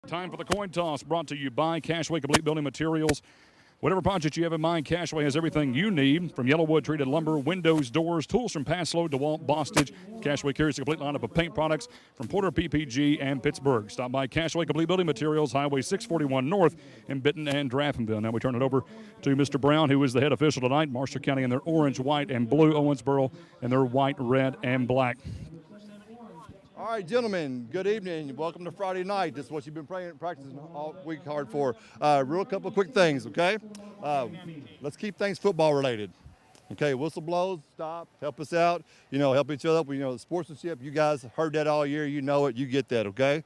Time for the coin toss, brought to you by Cashway Complete Building Materials. Whatever project you have in mind, Cashway has everything you need, from yellowwood treated lumber, windows, doors, tools from Paslode, DeWalt, Bostage. Cashway carries a complete lineup of paint products from Porter PPG and Pittsburgh. Stop by Cashway Complete Building Materials, Highway 641 North in Benton and Draftonville. Now we turn it over to Mr. Brown, who is the head official tonight. Marshall County in their orange, white, and blue. Owensboro in their white, red, and black. All right, gentlemen, good evening. Welcome to Friday night. This is what you've been practicing all week hard for. Real couple of quick things, okay? Let's keep things football related. Okay, whistle blows, stop, help us out. Help each other up. The sportsmanship, you guys heard that all year. You know it, you get that, okay?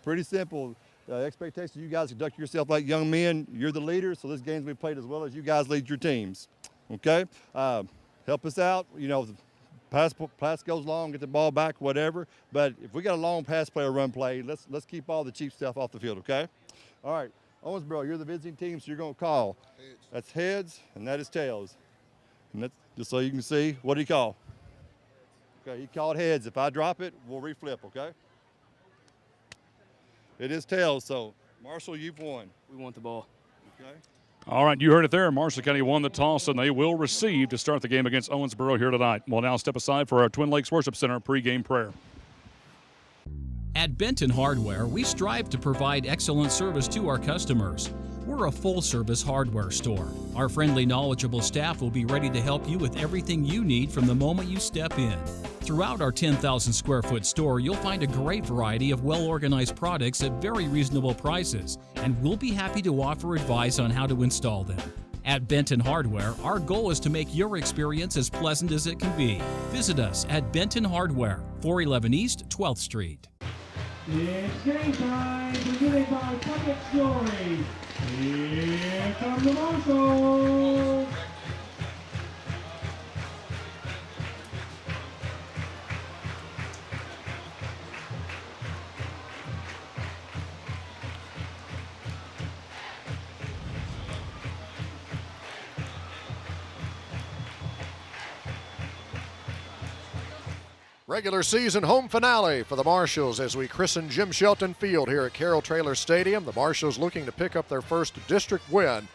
Pretty simple. Expectation, you guys conduct yourself like young men. You're the leaders, so this game's going to be played as well as you guys lead your teams, okay? Help us out. Pass goes long, get the ball back, whatever. But if we got a long pass play or run play, let's keep all the cheap stuff off the field, okay? All right, Owensboro, you're the visiting team, so you're going to call. Heads. That's heads, and that is tails. And that's just so you can see, what do you call? Okay, he called heads. If I drop it, we'll reflip, okay? It is tails, so Marshall, you've won. We want the ball. Okay. All right, you heard it there. Marshall County won the toss, and they will receive to start the game against Owensboro here tonight. We'll now step aside for our Twin Lakes Worship Center pregame prayer. At Benton Hardware, we strive to provide excellent service to our customers. We're a full-service hardware store. Our friendly, knowledgeable staff will be ready to help you with everything you need from the moment you step in. Throughout our 10,000 square foot store, you'll find a great variety of well-organized products at very reasonable prices, and we'll be happy to offer advice on how to install them. At Benton Hardware, our goal is to make your experience as pleasant as it can be. Visit us at Benton Hardware, 411 East 12th Street. It's game time, presented by Public Story. Here comes the Marshals. Regular season home finale for the Marshals as we christen Jim Shelton Field here at Carroll Traylor Stadium. The Marshals looking to pick up their first district win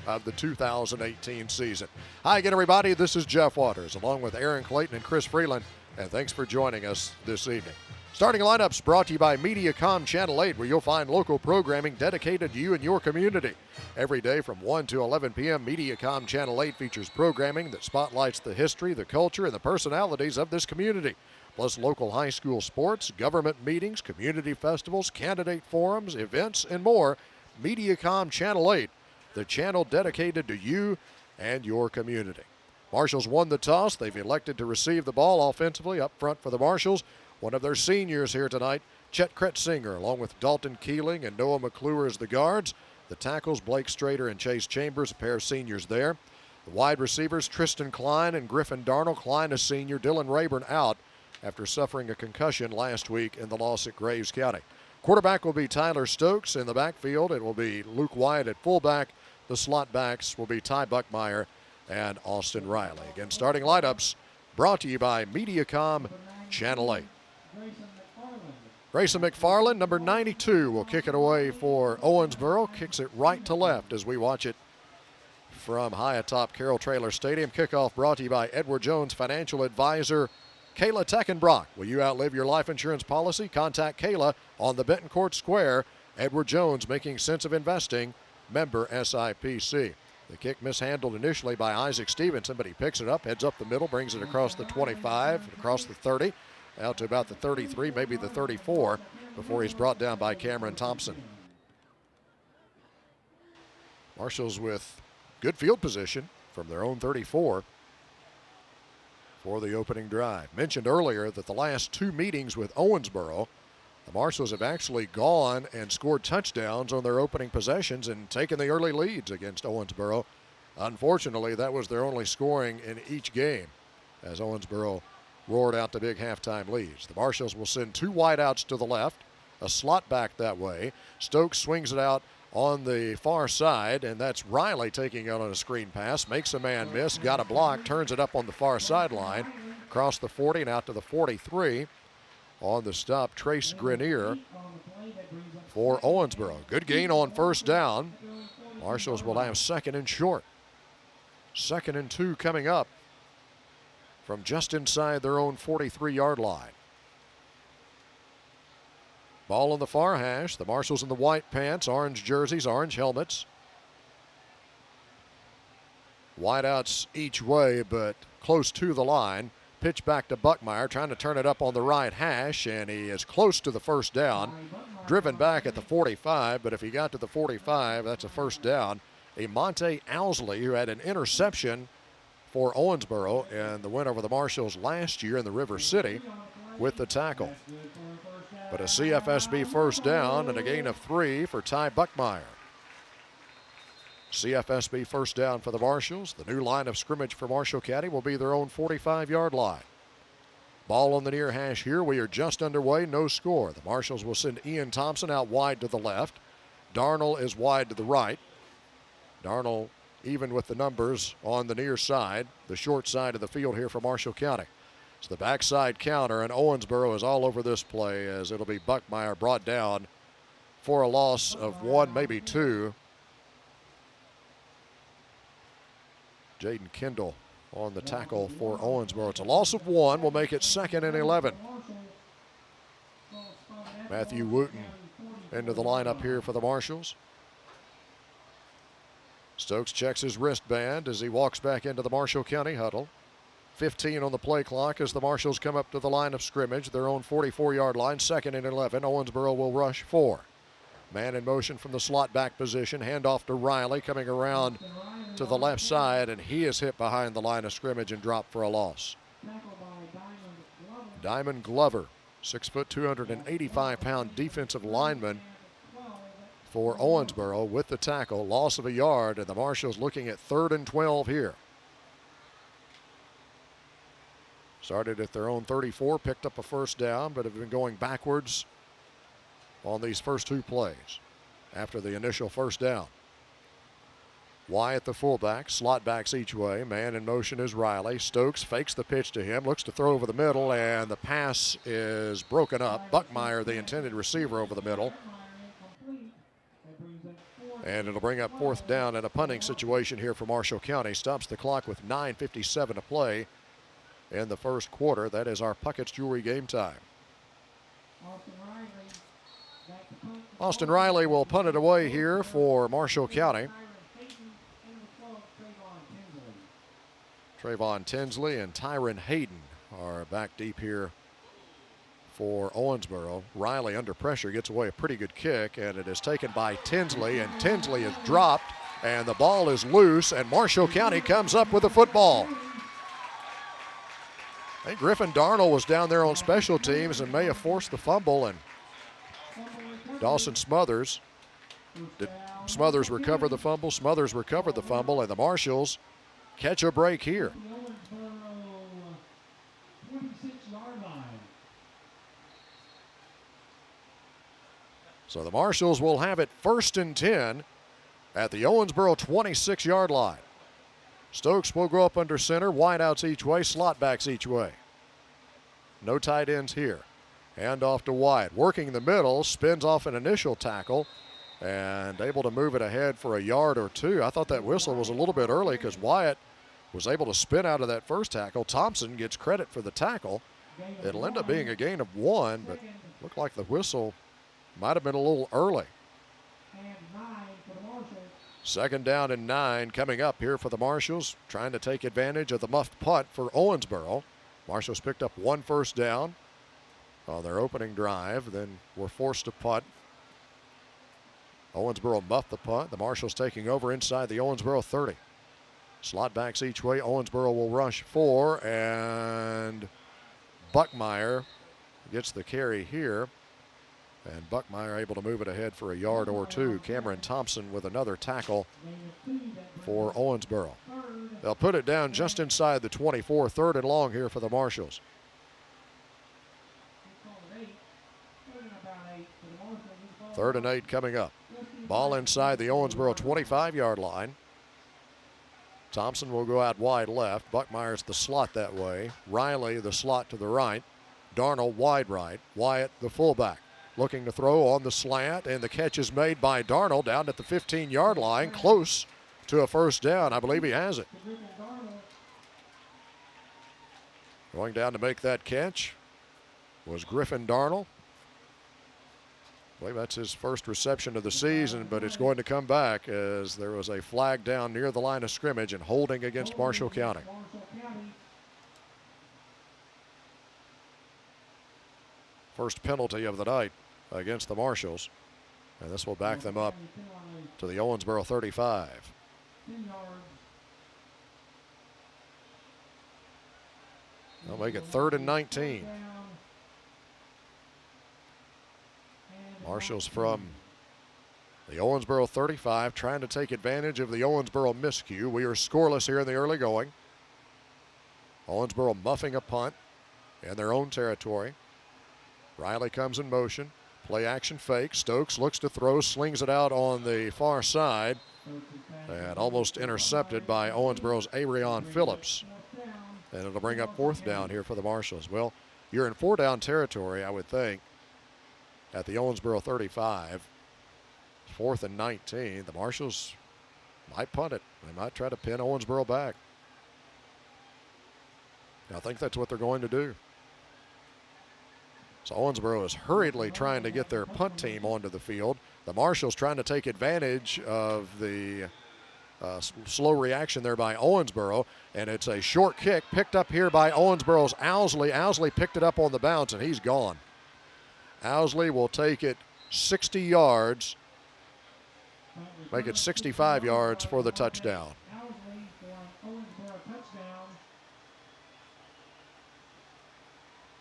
of the 2018 season. Hi again, everybody. This is Jeff Waters along with Aaron Clayton and Chris Freeland, and thanks for joining us this evening. Starting lineups brought to you by MediaCom Channel 8, where you'll find local programming dedicated to you and your community. Every day from 1 to 11 p.m., MediaCom Channel 8 features programming that spotlights the history, the culture, and the personalities of this community, plus local high school sports, government meetings, community festivals, candidate forums, events, and more. MediaCom Channel 8, the channel dedicated to you and your community. Marshals won the toss. They've elected to receive the ball offensively up front for the Marshals. One of their seniors here tonight, Chet Kretzinger, along with Dalton Keeling and Noah McClure as the guards. The tackles, Blake Strader and Chase Chambers, a pair of seniors there. The wide receivers, Tristan Klein and Griffin Darnell. Klein a senior, Dylan Rayburn out after suffering a concussion last week in the loss at Graves County. Quarterback will be Tyler Stokes. In the backfield, it will be Luke Wyatt at fullback. The slot backs will be Ty Buckmeyer and Austin Riley. Again, starting lineups brought to you by MediaCom Channel 8. Grayson McFarland, number 92, will kick it away for Owensboro. Kicks it right to left as we watch it from high atop Carroll Traylor Stadium. Kickoff brought to you by Edward Jones Financial Advisor Kayla Teckenbrock. Will you outlive your life insurance policy? Contact Kayla on the Bentoncourt Square. Edward Jones, making sense of investing. Member SIPC. The kick mishandled initially by Isaac Stevenson, but he picks it up, heads up the middle, brings it across the 25, across the 30, out to about the 33, maybe the 34, before he's brought down by Cameron Thompson. Marshals with good field position from their own 34 for the opening drive. Mentioned earlier that the last two meetings with Owensboro, the Marshals have actually gone and scored touchdowns on their opening possessions and taken the early leads against Owensboro. Unfortunately, that was their only scoring in each game as Owensboro roared out the big halftime leads. The Marshals will send two wideouts to the left, a slot back that way. Stokes swings it out on the far side, and that's Riley taking it on a screen pass. Makes a man miss, got a block, turns it up on the far sideline, across the 40 and out to the 43. On the stop, Trace Grenier for Owensboro. Good gain on first down. Marshalls will have second and short. 2nd and 2 coming up from just inside their own 43-yard line. Ball on the far hash. The Marshalls in the white pants, orange jerseys, orange helmets. Wideouts each way, but close to the line. Pitch back to Buckmeyer, trying to turn it up on the right hash, and he is close to the first down. Driven back at the 45, but if he got to the 45, that's a first down. Monte Owsley, who had an interception for Owensboro in the win over the Marshalls last year in the River City, with the tackle. But a CFSB first down and a gain of 3 for Ty Buckmeyer. CFSB first down for the Marshalls. The new line of scrimmage for Marshall County will be their own 45-yard line. Ball on the near hash here. We are just underway. No score. The Marshalls will send Ian Thompson out wide to the left. Darnell is wide to the right. Darnell even with the numbers on the near side, the short side of the field here for Marshall County. It's the backside counter, and Owensboro is all over this play as it'll be Buckmeyer brought down for a loss of 1, maybe 2. Jaden Kendall on the tackle for Owensboro. It's a loss of 1. We'll make it 2nd and 11. Matthew Wooten into the lineup here for the Marshalls. Stokes checks his wristband as he walks back into the Marshall County huddle. 15 on the play clock as the Marshalls come up to the line of scrimmage, their own 44-yard line, 2nd and 11. Owensboro will rush 4. Man in motion from the slot back position. Handoff to Riley coming around to the left side, and he is hit behind the line of scrimmage and dropped for a loss. Diamond Glover, 6 foot, 285-pound defensive lineman for Owensboro with the tackle. Loss of a yard, and the Marshalls looking at 3rd and 12 here. Started at their own 34, picked up a first down, but have been going backwards on these first 2 plays after the initial first down. Wyatt the fullback, slot backs each way. Man in motion is Riley. Stokes fakes the pitch to him, looks to throw over the middle, and the pass is broken up. Buckmeyer, the intended receiver, over the middle. And it'll bring up 4th down in a punting situation here for Marshall County. Stops the clock with 9:57 to play in the first quarter. That is our Puckett's Jewelry game time. Austin Riley will punt it away here for Marshall County. Trayvon Tinsley and Tyron Hayden are back deep here for Owensboro. Riley under pressure gets away a pretty good kick, and it is taken by Tinsley, and Tinsley is dropped, and the ball is loose, and Marshall County comes up with the football. I think Griffin Darnell was down there on special teams and may have forced the fumble, and Dawson Smothers. Did Smothers recover the fumble? Smothers recovered the fumble, and the Marshalls catch a break here. So the Marshalls will have it 1st and 10 at the Owensboro 26-yard line. Stokes will go up under center, wideouts each way, slot backs each way. No tight ends here. Hand off to Wyatt. Working the middle, spins off an initial tackle and able to move it ahead for a yard or 2. I thought that whistle was a little bit early because Wyatt was able to spin out of that first tackle. Thompson gets credit for the tackle. It'll end up being a gain of 1, but looked like the whistle might have been a little early. 2nd down and 9 coming up here for the Marshalls, trying to take advantage of the muffed punt for Owensboro. Marshalls picked up 1 first down on their opening drive, then were forced to punt. Owensboro muffed the punt. The Marshalls taking over inside the Owensboro 30. Slot backs each way. Owensboro will rush 4, and Buckmeyer gets the carry here. And Buckmeyer able to move it ahead for a yard or 2. Cameron Thompson with another tackle for Owensboro. They'll put it down just inside the 24, 3rd and long here for the Marshalls. 3rd and 8 coming up. Ball inside the Owensboro 25-yard line. Thompson will go out wide left. Buckmeyer's the slot that way. Riley the slot to the right. Darnell wide right. Wyatt the fullback. looking to throw on the slant, and the catch is made by Darnold down at the 15-yard line, close to a first down. I believe he has it. Going down to make that catch was Griffin Darnold. I believe that's his first reception of the season, but it's going to come back as there was a flag down near the line of scrimmage and holding against Marshall County. First penalty of the night against the Marshals, and this will back them up to the Owensboro 35. They'll make it 3rd and 19. Marshals from the Owensboro 35 trying to take advantage of the Owensboro miscue. We are scoreless here in the early going. Owensboro muffing a punt in their own territory. Riley comes in motion. Play action fake. Stokes looks to throw, slings it out on the far side, and almost intercepted by Owensboro's Arion Phillips. And it'll bring up 4th down here for the Marshals. Well, you're in 4-down territory, I would think, at the Owensboro 35. 4th and 19. The Marshals might punt it. They might try to pin Owensboro back. I think that's what they're going to do. So Owensboro is hurriedly trying to get their punt team onto the field. The Marshals trying to take advantage of the slow reaction there by Owensboro, and it's a short kick picked up here by Owensboro's Owsley. Owsley picked it up on the bounce, and he's gone. Owsley will take it 60 yards, make it 65 yards for the touchdown.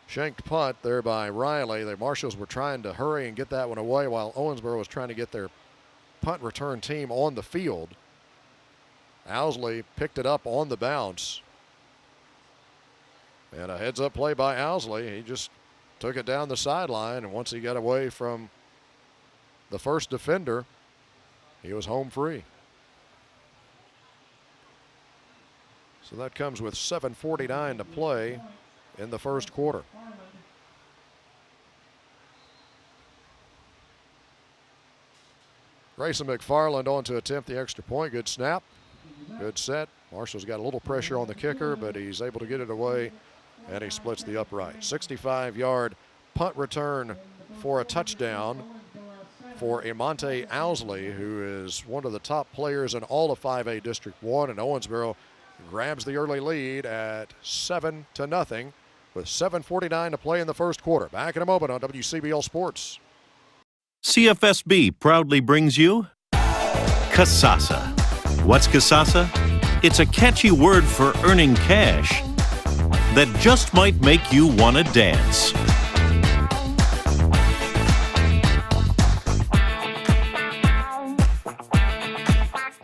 Shanked punt there by Riley. The Marshals were trying to hurry and get that one away while Owensboro was trying to get their punt return team on the field. Owsley picked it up on the bounce. And a heads-up play by Owsley. He just took it down the sideline, and once he got away from the first defender, he was home free. So that comes with 7:49 to play in the first quarter. Grayson McFarland on to attempt the extra point. Good snap, good set. Marshall's got a little pressure on the kicker, but he's able to get it away, and he splits the upright. 65-yard punt return for a touchdown for Emonte Owsley, who is one of the top players in all of 5A District 1, and Owensboro grabs the early lead at 7-0 with 7:49 to play in the first quarter. Back in a moment on WCBL Sports. CFSB proudly brings you Kasasa. What's Kasasa? It's a catchy word for earning cash that just might make you want to dance.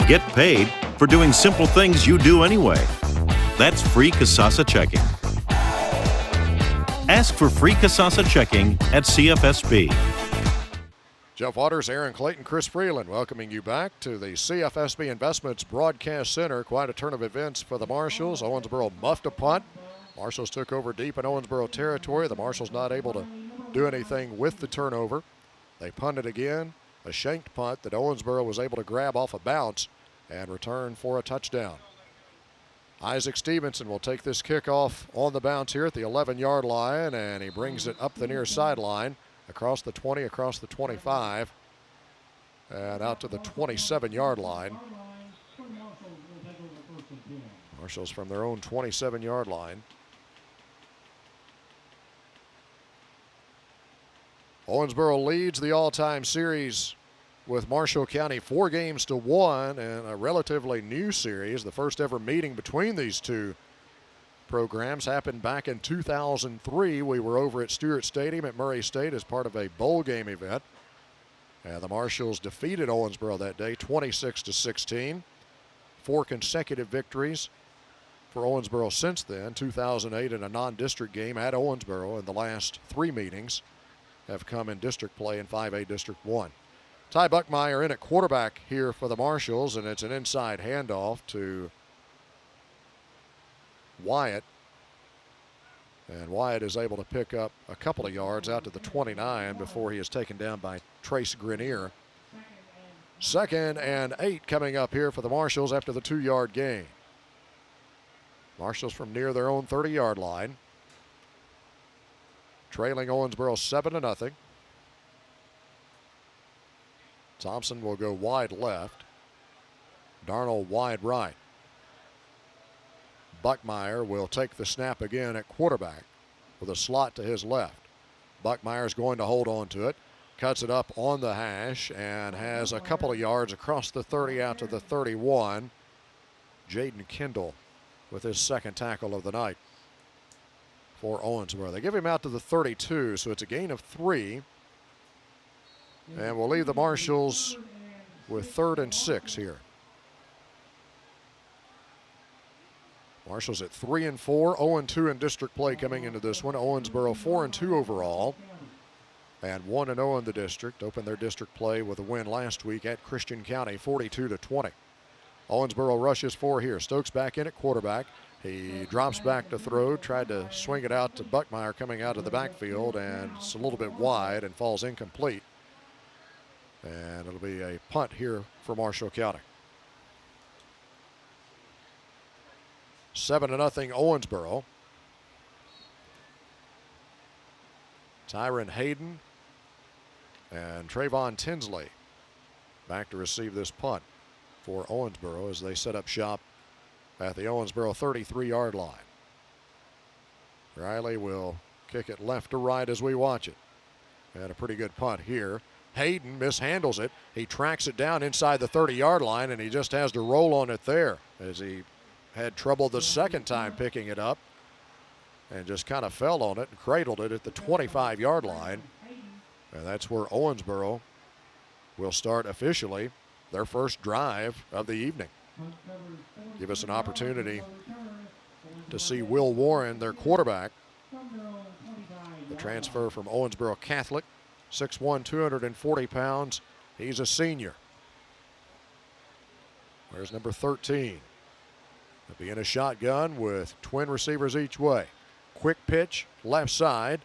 Get paid for doing simple things you do anyway. That's free Kasasa checking. Ask for free Kasasa checking at CFSB. Jeff Waters, Aaron Clayton, Chris Freeland welcoming you back to the CFSB Investments Broadcast Center. Quite a turn of events for the Marshals. Owensboro muffed a punt. Marshals took over deep in Owensboro territory. The Marshals not able to do anything with the turnover. They punted again. A shanked punt that Owensboro was able to grab off a bounce and return for a touchdown. Isaac Stevenson will take this kickoff on the bounce here at the 11-yard line, and he brings it up the near sideline, across the 20, across the 25, and out to the 27-yard line. Marshals from their own 27-yard line. Owensboro leads the all-time series with Marshall County 4-1 in a relatively new series. The first ever meeting between these two programs happened back in 2003. We were over at Stewart Stadium at Murray State as part of a bowl game event. And the Marshals defeated Owensboro that day 26-16. 4 consecutive victories for Owensboro since then. 2008 in a non-district game at Owensboro, and the last 3 meetings have come in district play in 5A District 1. Ty Buckmeyer in at quarterback here for the Marshals, and it's an inside handoff to Wyatt. And Wyatt is able to pick up a couple of yards out to the 29 before he is taken down by Trace Grenier. 2nd and 8 coming up here for the Marshals after the 2-yard gain. Marshals from near their own 30-yard line. Trailing Owensboro 7-0. Thompson will go wide left. Darnold wide right. Buckmeyer will take the snap again at quarterback with a slot to his left. Buckmeyer's going to hold on to it. Cuts it up on the hash and has a couple of yards across the 30 out to the 31. Jaden Kendall with his 2nd tackle of the night for Owensboro. They give him out to the 32, so it's a gain of 3. And we'll leave the Marshals with 3rd and 6 here. Marshals at 3-4, 0-2 in district play coming into this one. Owensboro 4-2 overall and 1-0 in the district. Opened their district play with a win last week at Christian County, 42-20. Owensboro rushes 4 here. Stokes back in at quarterback. He drops back to throw, tried to swing it out to Buckmeyer coming out of the backfield, and it's a little bit wide and falls incomplete. And it'll be a punt here for Marshall County. 7-0 Owensboro. Tyron Hayden and Trayvon Tinsley back to receive this punt for Owensboro as they set up shop at the Owensboro 33-yard line. Riley will kick it left to right as we watch it. And a pretty good punt here. Hayden mishandles it. He tracks it down inside the 30-yard line, and he just has to roll on it there as he had trouble the 2nd time picking it up and just kind of fell on it and cradled it at the 25-yard line. And that's where Owensboro will start officially their first drive of the evening. Give us an opportunity to see Will Warren, their quarterback, the transfer from Owensboro Catholic, 6'1", 240 pounds. He's a senior. There's number 13. They'll be in a shotgun with twin receivers each way. Quick pitch, left side,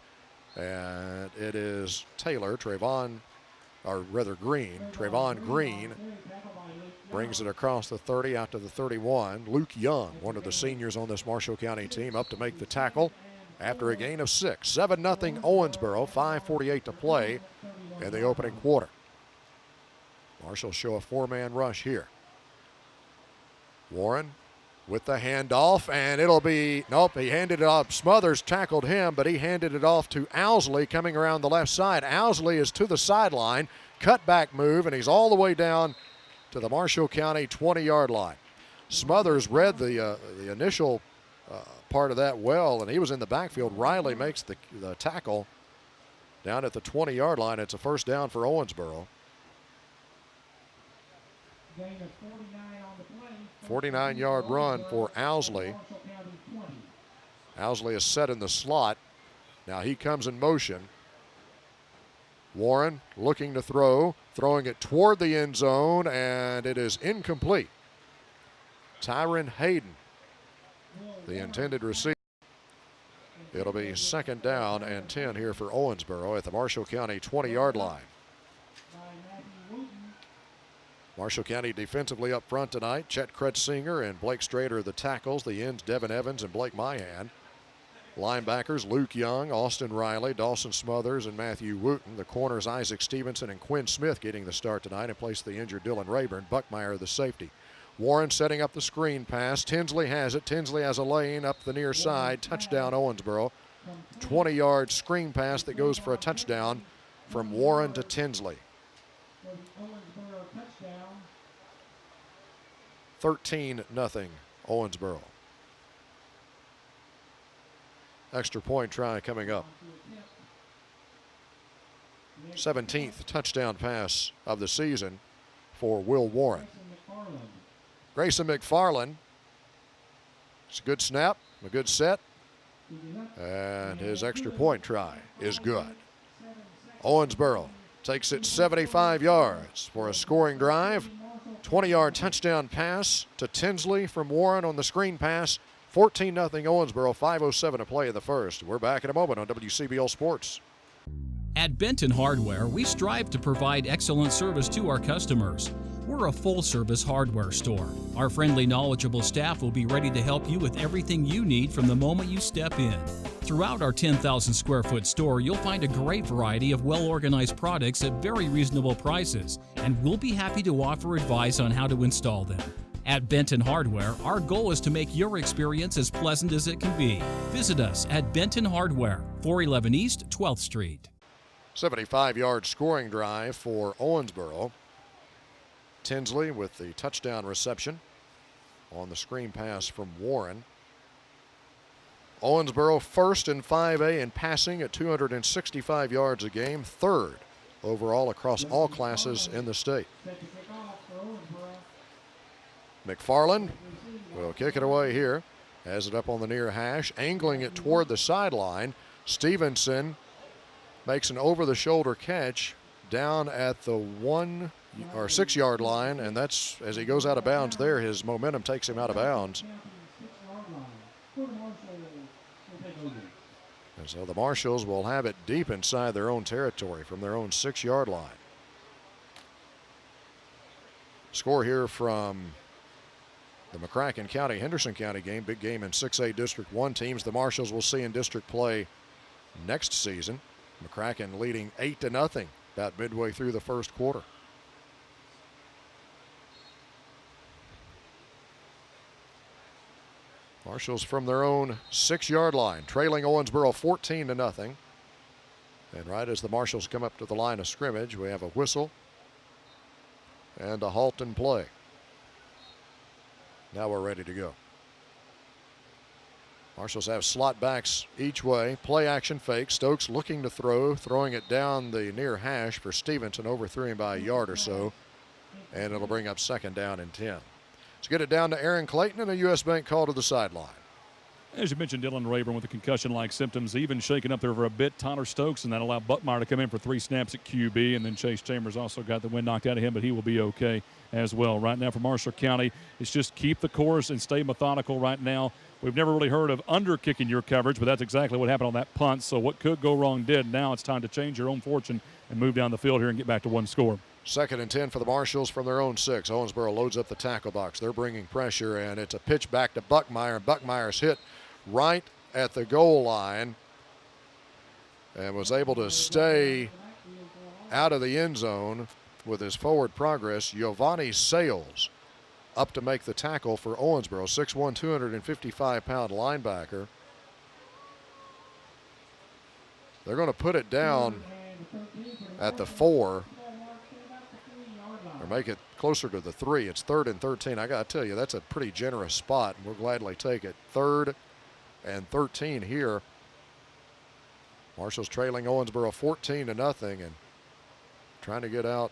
and it is Taylor, Trayvon Green brings it across the 30 out to the 31. Luke Young, one of the seniors on this Marshall County team, up to make the tackle after a gain of 6. 7-0 Owensboro, 5:48 to play in the opening quarter. Marshall show a 4-man rush here. Warren with the handoff, and it'll be, nope, he handed it off. Smothers tackled him, but he handed it off to Owsley coming around the left side. Owsley is to the sideline, cutback move, and he's all the way down to the Marshall County 20-yard line. Smothers read the initial part of that well, and he was in the backfield. Riley makes the tackle down at the 20-yard line. It's a first down for Owensboro. 49-yard run for Owsley. Owsley is set in the slot. Now he comes in motion. Warren looking to throw, throwing it toward the end zone, and it is incomplete. Tyron Hayden, the intended receiver. It'll be 2nd down and 10 here for Owensboro at the Marshall County 20-yard line. Marshall County defensively up front tonight. Chet Kretzinger and Blake Strader the tackles. The ends, Devin Evans and Blake Mahan. Linebackers, Luke Young, Austin Riley, Dawson Smothers, and Matthew Wooten. The corners, Isaac Stevenson and Quinn Smith getting the start tonight in place of the injured Dylan Rayburn. Buckmeyer the safety. Warren setting up the screen pass. Tinsley has it. Tinsley has a lane up the near side. Touchdown Owensboro. 20-yard screen pass that goes for a touchdown from Warren to Tinsley. 13-0 Owensboro. Extra point try coming up. 17th touchdown pass of the season for Will Warren. Grayson McFarland. It's a good snap, a good set, and his extra point try is good. Owensboro takes it 75 yards for a scoring drive. 20-yard touchdown pass to Tinsley from Warren on the screen pass 14-0 Owensboro, 5:07 to play in the first. We're back in a moment on WCBL Sports. At Benton Hardware, we strive to provide excellent service to our customers. We're a full-service hardware store. Our friendly, knowledgeable staff will be ready to help you with everything you need from the moment you step in. Throughout our 10,000 square foot store, you'll find a great variety of well-organized products at very reasonable prices, and we'll be happy to offer advice on how to install them. At Benton Hardware, our goal is to make your experience as pleasant as it can be. Visit us at Benton Hardware, 411 East 12th Street. 75-yard scoring drive for Owensboro. Tinsley with the touchdown reception on the screen pass from Warren. Owensboro first in 5A in passing at 265 yards a game, third overall across all classes in the state. McFarland will kick it away here. Has it up on the near hash, angling it toward the sideline. Stevenson makes an over-the-shoulder catch down at the 1 or 6 yard line, and that's as he goes out of bounds there, his momentum takes him out of bounds. And so the Marshals will have it deep inside their own territory from their own 6 yard line. Score here from the McCracken County, Henderson County game, big game in 6A District 1 teams. The Marshals will see in district play next season. McCracken leading 8-0 about midway through the first quarter. Marshals from their own 6 yard line, trailing Owensboro 14-0. And right as the Marshals come up to the line of scrimmage, we have a whistle and a halt in play. Now we're ready to go. Marshals have slot backs each way. Play action fake. Stokes looking to throw, throwing it down the near hash for Stevenson. Overthrew him by a yard or so. And it'll bring up second down and 10. Let's get it down to Aaron Clayton and a U.S. Bank call to the sideline. As you mentioned, Dylan Rayburn with the concussion-like symptoms, even shaken up there for a bit. Tyler Stokes, and that allowed Buckmeyer to come in for 3 snaps at QB, and then Chase Chambers also got the wind knocked out of him, but he will be okay as well. Right now for Marshall County, it's just keep the course and stay methodical right now. We've never really heard of under-kicking your coverage, but that's exactly what happened on that punt. So what could go wrong did. Now it's time to change your own fortune and move down the field here and get back to one score. Second and 10 for the Marshals from their own 6. Owensboro loads up the tackle box. They're bringing pressure, and it's a pitch back to Buckmeyer, and Buckmeyer's hit right at the goal line and was able to stay out of the end zone with his forward progress. Giovanni Sales up to make the tackle for Owensboro, 6'1", 255-pound linebacker. They're going to put it down at the 4 or make it closer to the 3. It's 3rd and 13. I got to tell you, that's a pretty generous spot, and we'll gladly take it. 3rd and 13 here. Marshall's trailing Owensboro 14-0 and trying to get out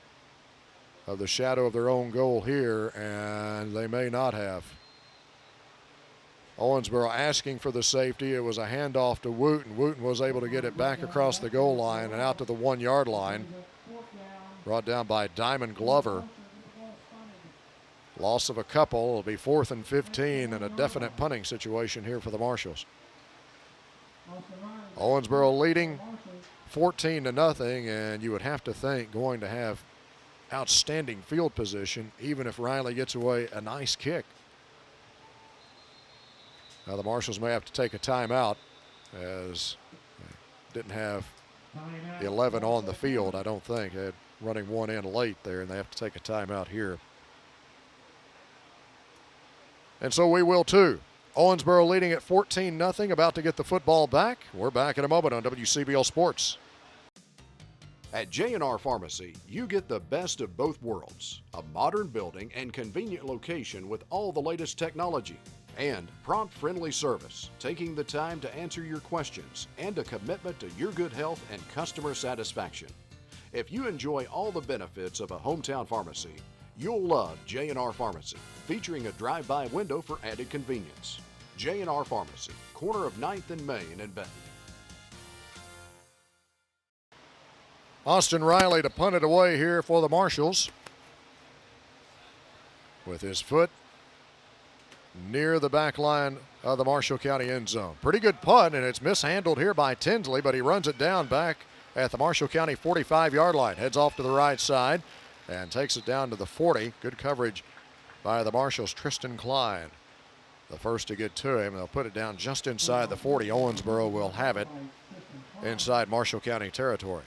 of the shadow of their own goal here, and they may not have. Owensboro asking for the safety. It was a handoff to Wooten. Wooten was able to get it back across the goal line and out to the 1 yard line. Brought down by Diamond Glover. Loss of a couple. It'll be 4th and 15 and a definite punting situation here for the Marshals. Owensboro leading 14-0, and you would have to think going to have outstanding field position even if Riley gets away a nice kick. Now the Marshals may have to take a timeout as they didn't have 11 on the field, I don't think. They had running one in late there, and they have to take a timeout here. And so we will too. Owensboro leading at 14-0, about to get the football back. We're back in a moment on WCBL Sports. At J&R Pharmacy, you get the best of both worlds. A modern building and convenient location with all the latest technology. And prompt, friendly service, taking the time to answer your questions, and a commitment to your good health and customer satisfaction. If you enjoy all the benefits of a hometown pharmacy, you'll love J&R Pharmacy, featuring a drive-by window for added convenience. J&R Pharmacy, corner of 9th and Main in Benton. Austin Riley to punt it away here for the Marshals. With his foot near the back line of the Marshall County end zone. Pretty good punt, and it's mishandled here by Tinsley, but he runs it down back at the Marshall County 45-yard line. Heads off to the right side and takes it down to the 40. Good coverage by the Marshalls' Tristan Klein. The first to get to him. They'll put it down just inside the 40. Owensboro will have it inside Marshall County territory.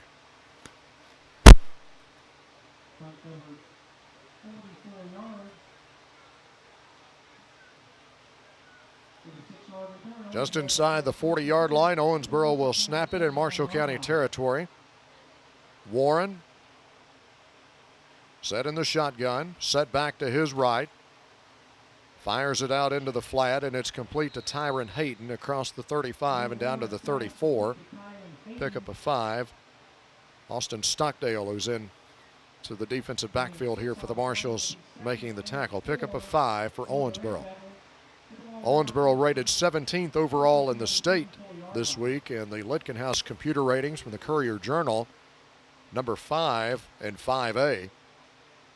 Just inside the 40-yard line, Owensboro will snap it in Marshall County territory. Warren set in the shotgun, set back to his right. Fires it out into the flat, and it's complete to Tyron Hayden across the 35 and down to the 34. Pick up a 5. Austin Stockdale, who's in to the defensive backfield here for the Marshalls, making the tackle. Pick up a 5 for Owensboro. Owensboro rated 17th overall in the state this week in the Litkenhouse computer ratings from the Courier-Journal, number 5 and 5A.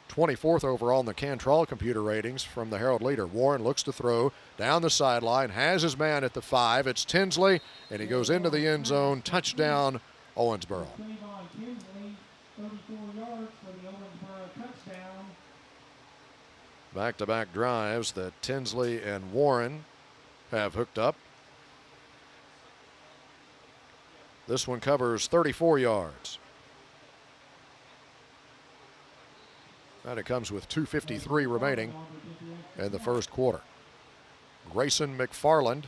24th overall in the Cantrell computer ratings from the Herald Leader. Warren looks to throw down the sideline, has his man at the 5. It's Tinsley, and he goes into the end zone. Touchdown, Owensboro. Back-to-back drives that Tinsley and Warren have hooked up. This one covers 34 yards. And it comes with 2:53 remaining in the first quarter. Grayson McFarland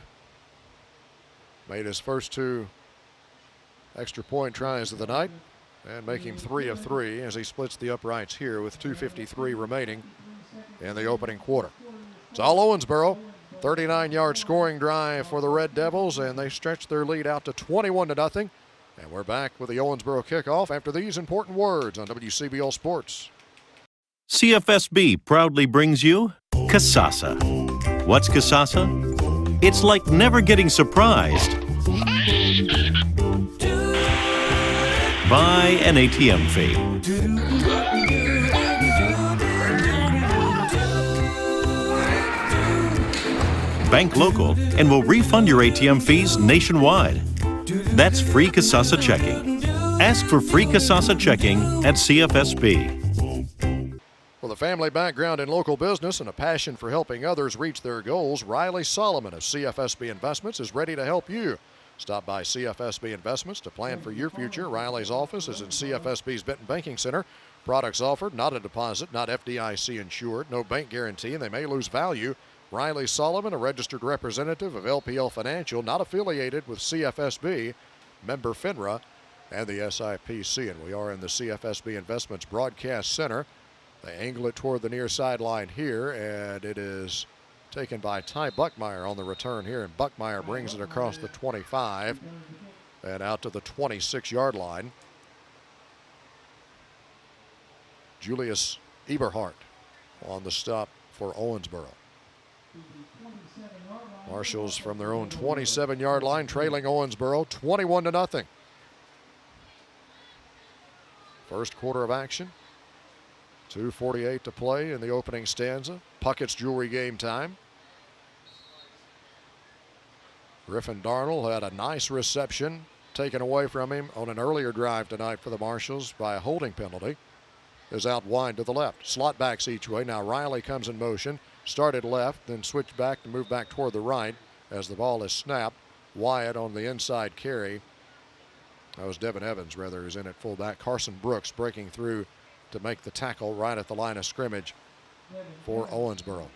made his first 2 extra point tries of the night and make him 3 of 3 as he splits the uprights here with 2:53 remaining in the opening quarter. It's all Owensboro. 39-yard scoring drive for the Red Devils, and they stretch their lead out to 21-0. And we're back with the Owensboro kickoff after these important words on WCBL Sports. CFSB proudly brings you Casasa. What's Casasa? It's like never getting surprised by an ATM fee. Bank local and will refund your ATM fees nationwide. That's free Casasa checking. Ask for free Casasa checking at CFSB. With a family background in local business and a passion for helping others reach their goals, Riley Solomon of CFSB Investments is ready to help you. Stop by CFSB Investments to plan for your future. Riley's office is in CFSB's Benton Banking Center. Products offered, not a deposit, not FDIC insured, no bank guarantee, and they may lose value. Riley Solomon, a registered representative of LPL Financial, not affiliated with CFSB, member FINRA, and the SIPC. And we are in the CFSB Investments Broadcast Center. They angle it toward the near sideline here, and it is taken by Ty Buckmeyer on the return here. And Buckmeyer brings it across the 25 and out to the 26-yard line. Julius Eberhardt on the stop for Owensboro. Marshalls from their own 27-yard line, trailing Owensboro 21-0. First quarter of action. 2:48 to play in the opening stanza. Puckett's Jewelry game time. Griffin Darnell had a nice reception taken away from him on an earlier drive tonight for the Marshalls by a holding penalty. Is out wide to the left. Slot backs each way. Now Riley comes in motion. Started left, then switched back to move back toward the right as the ball is snapped. Wyatt on the inside carry. That was Devin Evans, rather, who's in at fullback. Carson Brooks breaking through to make the tackle right at the line of scrimmage for Owensboro.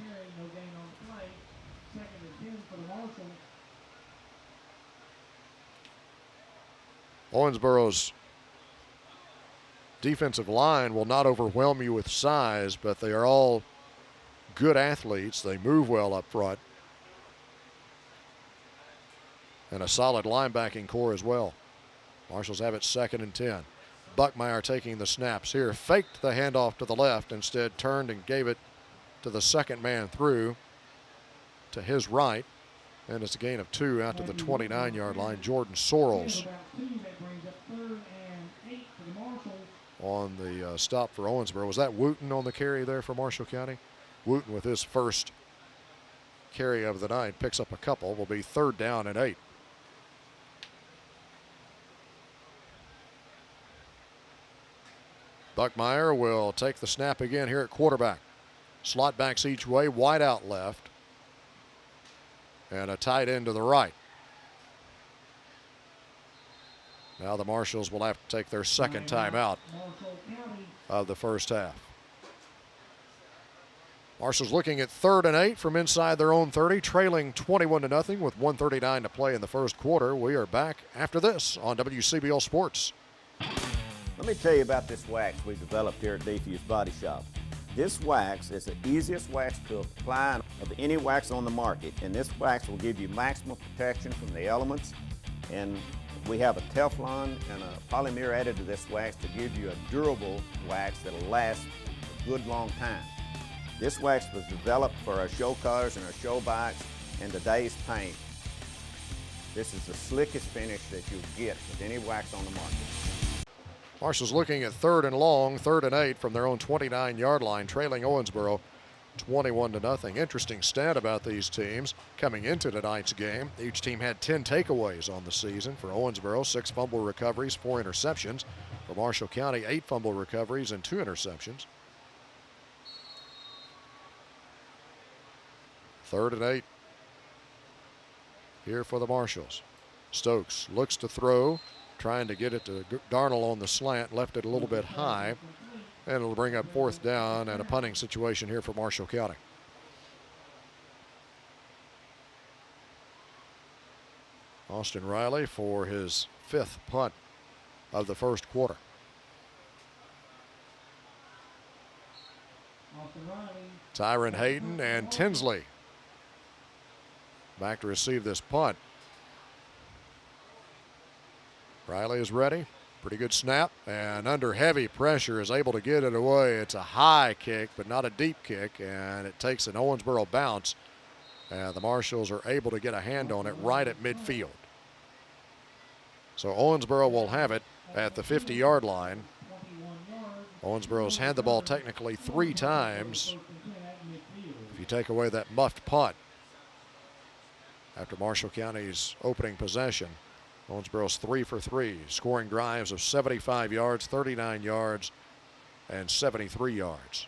Owensboro's defensive line will not overwhelm you with size, but they are all good athletes. They move well up front. And a solid linebacking core as well. Marshalls have it 2nd and 10. Buckmeyer taking the snaps here. Faked the handoff to the left. Instead turned and gave it to the second man through to his right. And it's a gain of 2 out to the 29-yard line. Jordan Sorrells on the stop for Owensboro. Was that Wooten on the carry there for Marshall County? Wooten with his first carry of the night, picks up a couple. Will be 3rd down and 8. Buckmeyer will take the snap again here at quarterback. Slot backs each way, wide out left, and a tight end to the right. Now the Marshals will have to take their second timeout of the first half. Marshals looking at 3rd and 8 from inside their own 30, trailing 21-0 with 1:39 to play in the first quarter. We are back after this on WCBL Sports. Let me tell you about this wax we developed here at Defuse Body Shop. This wax is the easiest wax to apply of any wax on the market, and this wax will give you maximum protection from the elements. And we have a Teflon and a polymer added to this wax to give you a durable wax that'll last a good long time. This wax was developed for our show cars and our show bikes and today's paint. This is the slickest finish that you'll get with any wax on the market. Marshals looking at 3rd and long, 3rd and 8 from their own 29-yard line, trailing Owensboro 21-0. Interesting stat about these teams coming into tonight's game. Each team had 10 takeaways on the season. For Owensboro, 6 fumble recoveries, 4 interceptions. For Marshall County, 8 fumble recoveries and 2 interceptions. 3rd and 8 here for the Marshals. Stokes looks to throw, trying to get it to Darnell on the slant, left it a little bit high, and it'll bring up 4th down and a punting situation here for Marshall County. Austin Riley for his 5th punt of the first quarter. Tyron Hayden and Tinsley back to receive this punt. Riley is ready. Pretty good snap, and under heavy pressure is able to get it away. It's a high kick, but not a deep kick, and it takes an Owensboro bounce. And the Marshals are able to get a hand on it right at midfield. So Owensboro will have it at the 50-yard line. Owensboro's had the ball technically 3 times if you take away that muffed punt after Marshall County's opening possession. Owensboro's 3 for 3, scoring drives of 75 yards, 39 yards, and 73 yards.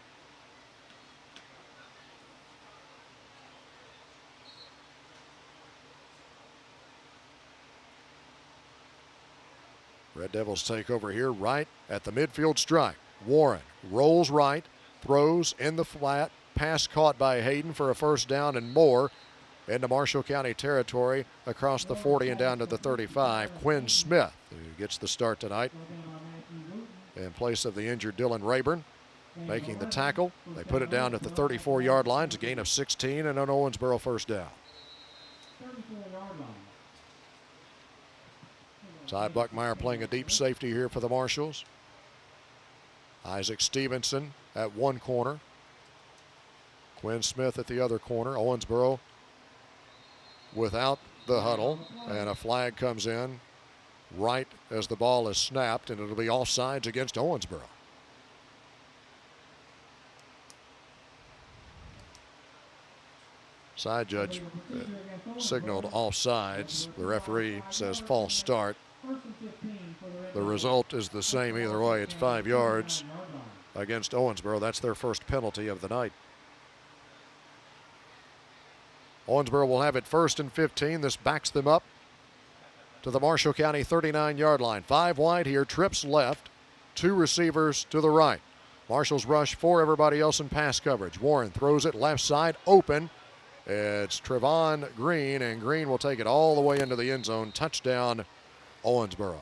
Red Devils take over here right at the midfield stripe. Warren rolls right, throws in the flat, pass caught by Hayden for a 1st down and more into Marshall County territory across the 40 and down to the 35. Quinn Smith, who gets the start tonight in place of the injured Dylan Rayburn, making the tackle. They put it down at the 34-yard line. It's a gain of 16 and an Owensboro 1st down. Ty Buckmeyer playing a deep safety here for the Marshals. Isaac Stevenson at one corner. Quinn Smith at the other corner. Owensboro without the huddle, and a flag comes in right as the ball is snapped, and it'll be offsides against Owensboro. Side judge signaled offsides. The referee says false start. The result is the same either way. It's 5 yards against Owensboro. That's their first penalty of the night. Owensboro will have it 1st and 15. This backs them up to the Marshall County 39-yard line. 5 wide here, trips left, 2 receivers to the right. Marshall's rush for everybody else in pass coverage. Warren throws it left side, open. It's Trevon Green, and Green will take it all the way into the end zone. Touchdown, Owensboro.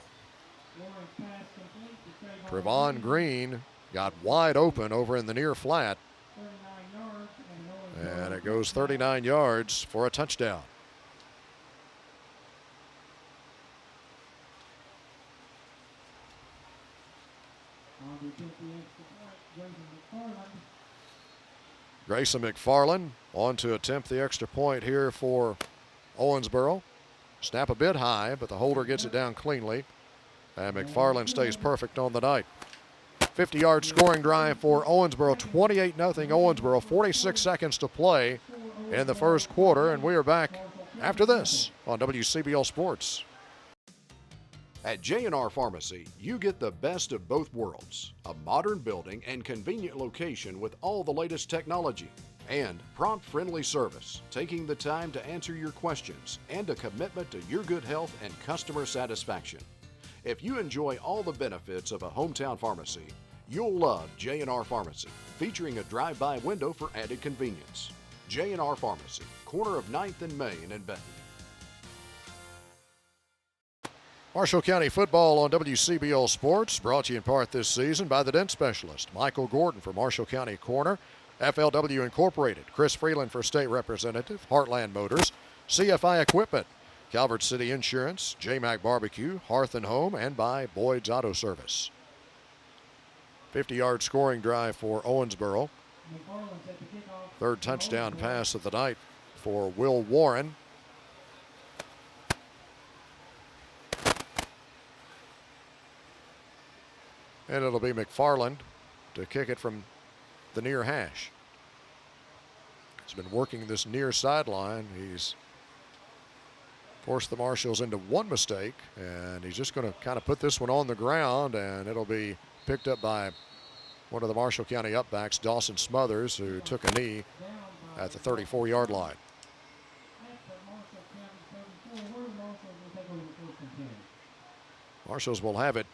Trevon Green got wide open over in the near flat. And it goes 39 yards for a touchdown. Grayson McFarland on to attempt the extra point here for Owensboro. Snap a bit high, but the holder gets it down cleanly. And McFarland stays perfect on the night. 50-yard scoring drive for Owensboro. 28-0 Owensboro. 46 seconds to play in the first quarter, and we are back after this on WCBL Sports. At J&R Pharmacy, you get the best of both worlds. A modern building and convenient location with all the latest technology. And prompt, friendly service, taking the time to answer your questions, and a commitment to your good health and customer satisfaction. If you enjoy all the benefits of a hometown pharmacy, you'll love J&R Pharmacy, featuring a drive-by window for added convenience. J&R Pharmacy, corner of 9th and Main in Benton. Marshall County football on WCBL Sports, brought to you in part this season by the Dent Specialist, Michael Gordon for Marshall County Corner, FLW Incorporated, Chris Freeland for State Representative, Heartland Motors, CFI Equipment, Calvert City Insurance, J-Mac Barbecue, Hearth and Home, and by Boyd's Auto Service. 50-yard scoring drive for Owensboro. Third touchdown pass of the night for Will Warren. And it'll be McFarland to kick it from the near hash. He's been working this near sideline. He's forced the Marshals into one mistake, and he's just going to kind of put this one on the ground, and it'll be picked up by one of the Marshall County upbacks, Dawson Smothers, who took a knee at the 34-yard line. Marshals will have it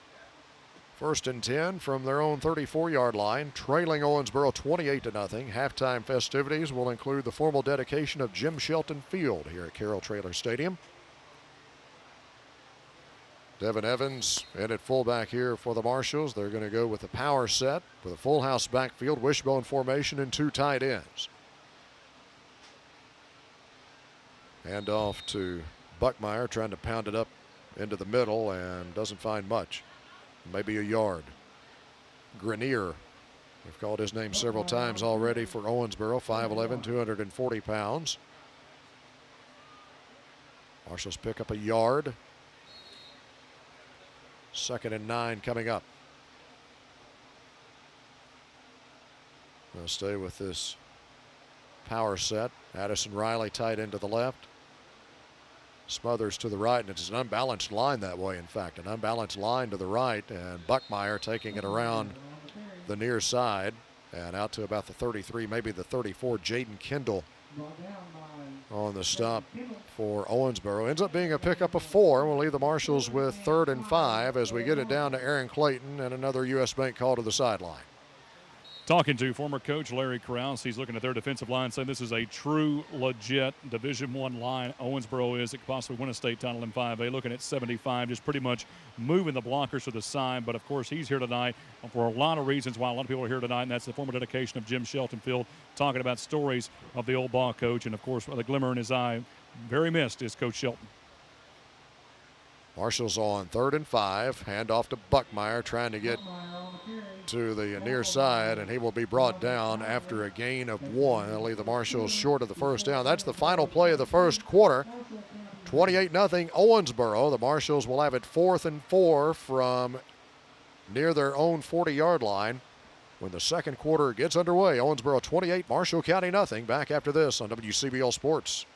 first and 10 from their own 34-yard line, trailing Owensboro 28-0. Halftime festivities will include the formal dedication of Jim Shelton Field here at Carroll Trailer Stadium. Devin Evans in at fullback here for the Marshals. They're going to go with the power set with a full house backfield, wishbone formation, and two tight ends. Hand off to Buckmeyer, trying to pound it up into the middle, and doesn't find much. Maybe a yard. Grenier, we've called his name several times already for Owensboro, 5'11", 240 pounds. Marshals pick up a yard. 2nd and 9 coming up. We'll stay with this power set. Addison Riley tight end to the left. Smothers to the right, and it's an unbalanced line that way, in fact. An unbalanced line to the right, and Buckmeyer taking it around the near side and out to about the 33, maybe the 34. Jaden Kendall on the stop for Owensboro. Ends up being a pickup of 4. We'll leave the Marshals with 3rd and 5 as we get it down to Aaron Clayton and another U.S. Bank call to the sideline. Talking to former coach Larry Krause, he's looking at their defensive line, saying this is a true, legit Division I line. Owensboro is. It could possibly win a state title in 5A. Looking at 75, just pretty much moving the blockers to the side. But, of course, he's here tonight for a lot of reasons why a lot of people are here tonight, and that's the former dedication of Jim Shelton Field, talking about stories of the old ball coach. And, of course, with a glimmer in his eye, very missed is Coach Shelton. Marshals on 3rd and 5. Hand off to Buckmeyer, trying to get to the near side, and he will be brought down after a gain of 1. That'll leave the Marshals short of the first down. That's the final play of the first quarter. 28-0 Owensboro. The Marshals will have it 4th and 4 from near their own 40-yard line when the second quarter gets underway. Owensboro 28, Marshall County nothing. Back after this on WCBL Sports.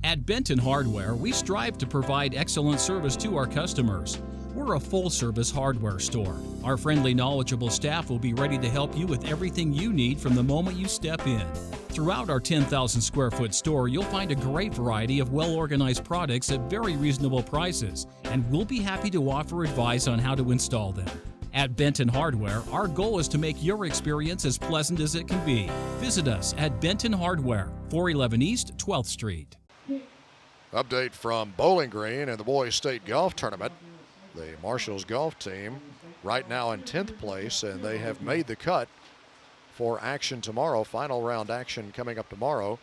At Benton Hardware, we strive to provide excellent service to our customers. We're a full-service hardware store. Our friendly, knowledgeable staff will be ready to help you with everything you need from the moment you step in. Throughout our 10,000 square foot store, you'll find a great variety of well-organized products at very reasonable prices, and we'll be happy to offer advice on how to install them. At Benton Hardware, our goal is to make your experience as pleasant as it can be. Visit us at Benton Hardware, 411 East 12th Street. Update from Bowling Green and the Boys State Golf Tournament. The Marshals golf team right now in 10th place, and they have made the cut for action tomorrow. Final round action coming up tomorrow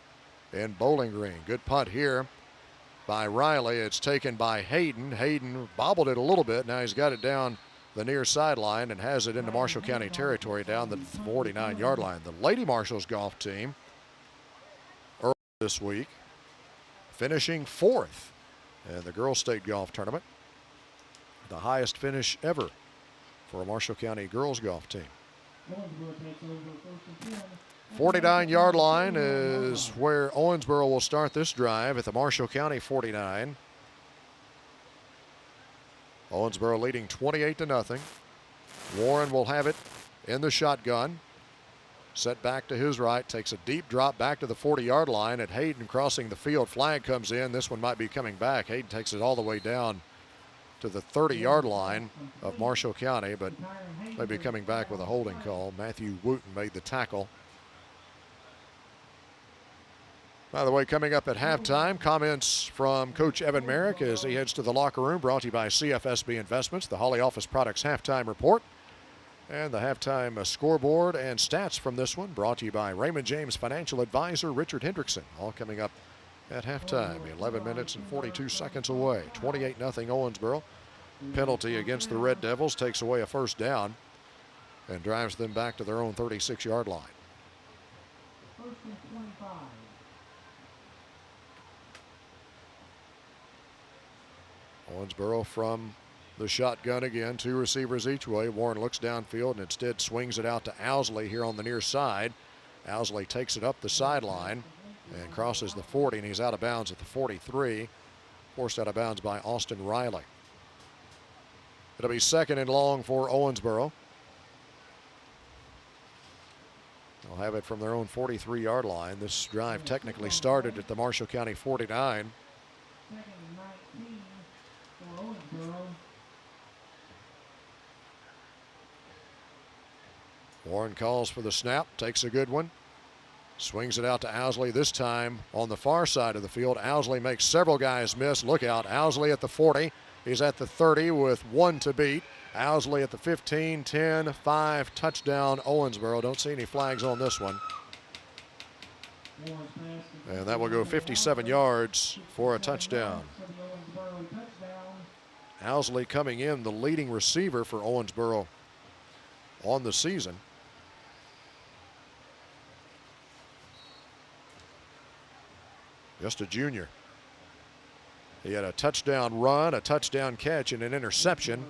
in Bowling Green. Good punt here by Riley. It's taken by Hayden. Hayden bobbled it a little bit. Now he's got it down the near sideline and has it into Marshall County territory down the 49-yard line. The Lady Marshals golf team early this week finishing 4th in the Girls State Golf Tournament. The highest finish ever for a Marshall County girls golf team. 49-yard line is where Owensboro will start this drive at the Marshall County 49. Owensboro leading 28-0. Warren will have it in the shotgun. Set back to his right, takes a deep drop back to the 40-yard line, and Hayden crossing the field. Flag comes in. This one might be coming back. Hayden takes it all the way down to the 30-yard line of Marshall County, but may be coming back with a holding call. Matthew Wooten made the tackle. By the way, coming up at halftime, comments from Coach Evan Merrick as he heads to the locker room, brought to you by CFSB Investments, the Holly Office Products halftime report, and the halftime scoreboard and stats from this one, brought to you by Raymond James Financial Advisor Richard Hendrickson. All coming up at halftime, 11 minutes and 42 seconds away. 28-0 Owensboro. Penalty against the Red Devils takes away a first down and drives them back to their own 36-yard line. First and 25. Owensboro from the shotgun again, 2 receivers each way. Warren looks downfield and instead swings it out to Owsley here on the near side. Owsley takes it up the sideline and crosses the 40, and he's out of bounds at the 43. Forced out of bounds by Austin Riley. It'll be second and long for Owensboro. They'll have it from their own 43-yard line. This drive technically started at the Marshall County 49. Second and 19 for Owensboro. Warren calls for the snap, takes a good one. Swings it out to Owsley, this time on the far side of the field. Owsley makes several guys miss. Look out, Owsley at the 40. He's at the 30 with 1 to beat. Owsley at the 15, 10, 5, touchdown Owensboro. Don't see any flags on this one. And that will go 57 yards for a touchdown. Owsley coming in the leading receiver for Owensboro on the season. Just a junior. He had a touchdown run, a touchdown catch, and an interception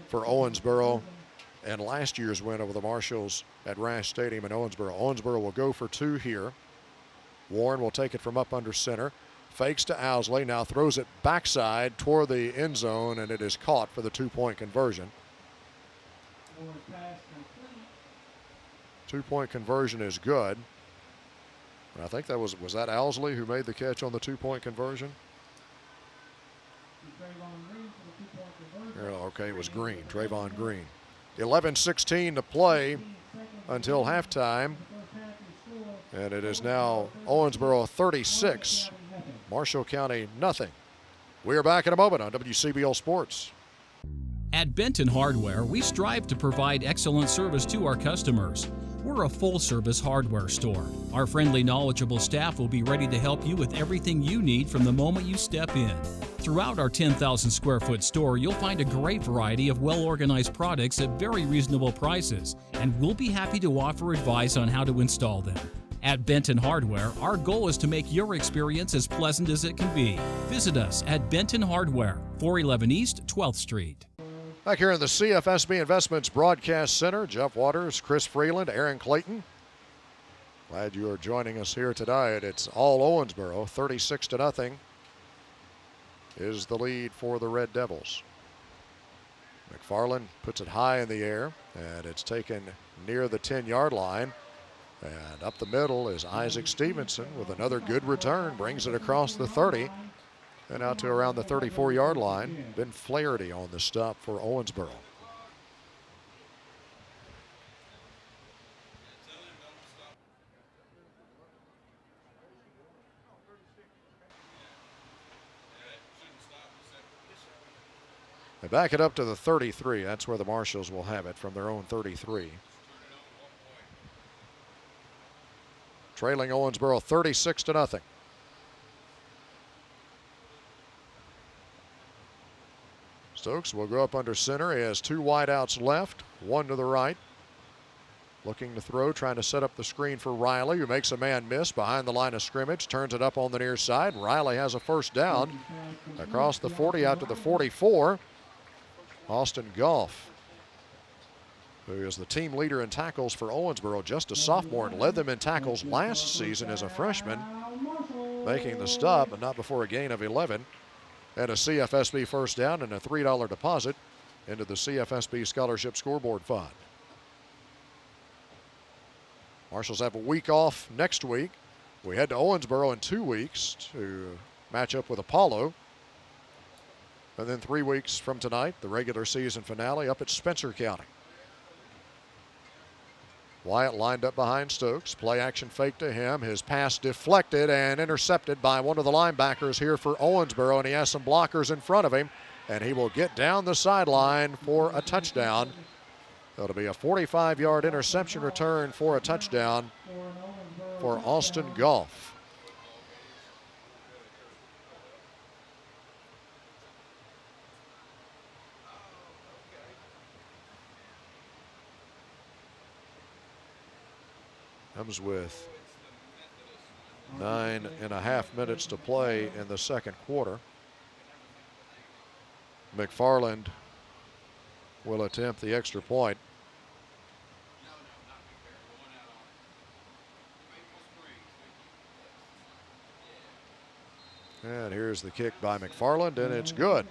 for Owensboro and last year's win over the Marshalls at Rash Stadium in Owensboro. Owensboro will go for 2 here. Warren will take it from up under center. Fakes to Owsley, now throws it backside toward the end zone, and it is caught for the 2-point conversion. 2-point conversion is good. And I think that was that Owsley who made the catch on the 2-point conversion? Okay, it was Green, Trayvon Green. 11:16 to play until halftime. And it is now Owensboro 36, Marshall County nothing. We are back in a moment on WCBL Sports. At Benton Hardware, we strive to provide excellent service to our customers. We're a full-service hardware store. Our friendly, knowledgeable staff will be ready to help you with everything you need from the moment you step in. Throughout our 10,000 square foot store, you'll find a great variety of well-organized products at very reasonable prices, and we'll be happy to offer advice on how to install them. At Benton Hardware, our goal is to make your experience as pleasant as it can be. Visit us at Benton Hardware, 411 East 12th Street. Back here in the CFSB Investments Broadcast Center, Jeff Waters, Chris Freeland, Aaron Clayton. Glad you are joining us here tonight. It's all Owensboro, 36-0 is the lead for the Red Devils. McFarland puts it high in the air, and it's taken near the 10-yard line. And up the middle is Isaac Stevenson with another good return, brings it across the 30 and out to around the 34-yard line. Ben Flaherty on the stop for Owensboro. They back it up to the 33. That's where the Marshalls will have it from their own 33. Trailing Owensboro 36-0. Stokes will go up under center. He has 2 wideouts left, 1 to the right. Looking to throw, trying to set up the screen for Riley, who makes a man miss behind the line of scrimmage, turns it up on the near side. Riley has a first down across the 40 out to the 44. Austin Goff who is the team leader in tackles for Owensboro, just a sophomore, and led them in tackles last season as a freshman, making the stop, but not before a gain of 11. And a CFSB first down and a $3 deposit into the CFSB Scholarship Scoreboard Fund. Marshals have a week off next week. We head to Owensboro in 2 weeks to match up with Apollo. And then 3 weeks from tonight, the regular season finale up at Spencer County. Wyatt lined up behind Stokes. Play action fake to him. His pass deflected and intercepted by one of the linebackers here for Owensboro, and he has some blockers in front of him, and he will get down the sideline for a touchdown. That'll be a 45-yard interception return for a touchdown for Austin Goff. Comes with 9.5 minutes to play in the second quarter. McFarland will attempt the extra point. And here's the kick by McFarland, and it's good.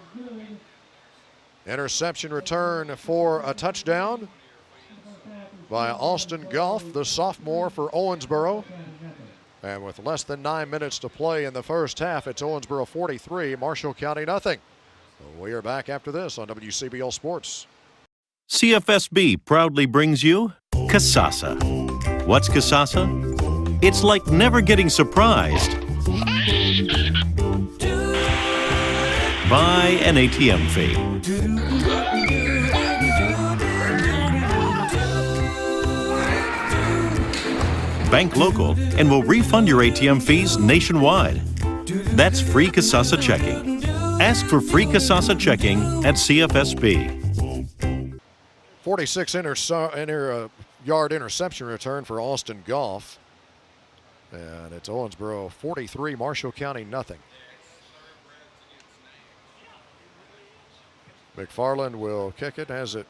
Interception return for a touchdown by Austin Goff, the sophomore for Owensboro. And with less than 9 minutes to play in the first half, it's Owensboro 43, Marshall County nothing. We are back after this on WCBL Sports. CFSB proudly brings you Casasa. What's Casasa? It's like never getting surprised by an ATM fee. Bank local and will refund your ATM fees nationwide. That's free Casasa checking. Ask for free Casasa checking at CFSB. 46-yard interception return for Austin Goff. And it's Owensboro 43, Marshall County nothing. McFarland will kick it, has it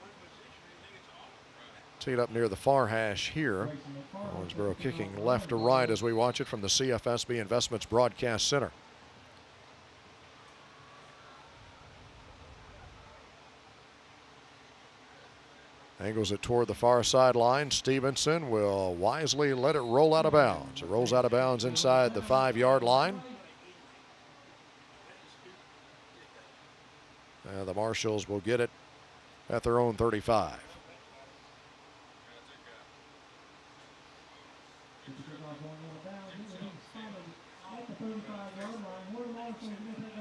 teed up near the far hash here. Owensboro kicking left to right as we watch it from the CFSB Investments Broadcast Center. Angles it toward the far sideline. Stevenson will wisely let it roll out of bounds. It rolls out of bounds inside the 5-yard line. And the Marshals will get it at their own 35.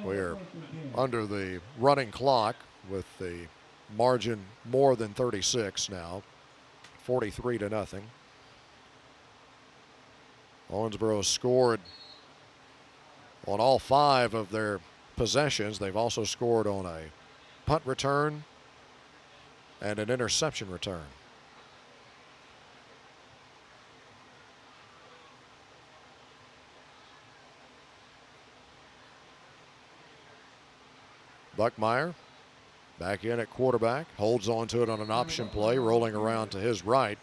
We're under the running clock with the margin more than 36 now, 43-0. Owensboro scored on all 5 of their possessions. They've also scored on a punt return and an interception return. Buckmeyer back in at quarterback, holds on to it on an option play, rolling around to his right.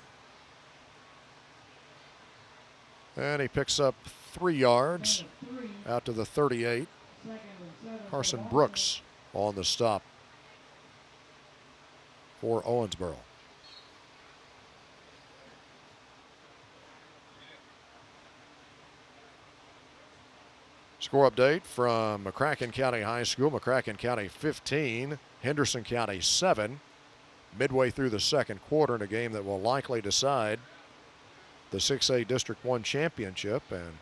And he picks up 3 yards out to the 38. Carson Brooks on the stop for Owensboro. Score update from McCracken County High School. McCracken County 15, Henderson County 7. Midway through the second quarter in a game that will likely decide the 6A District 1 championship. And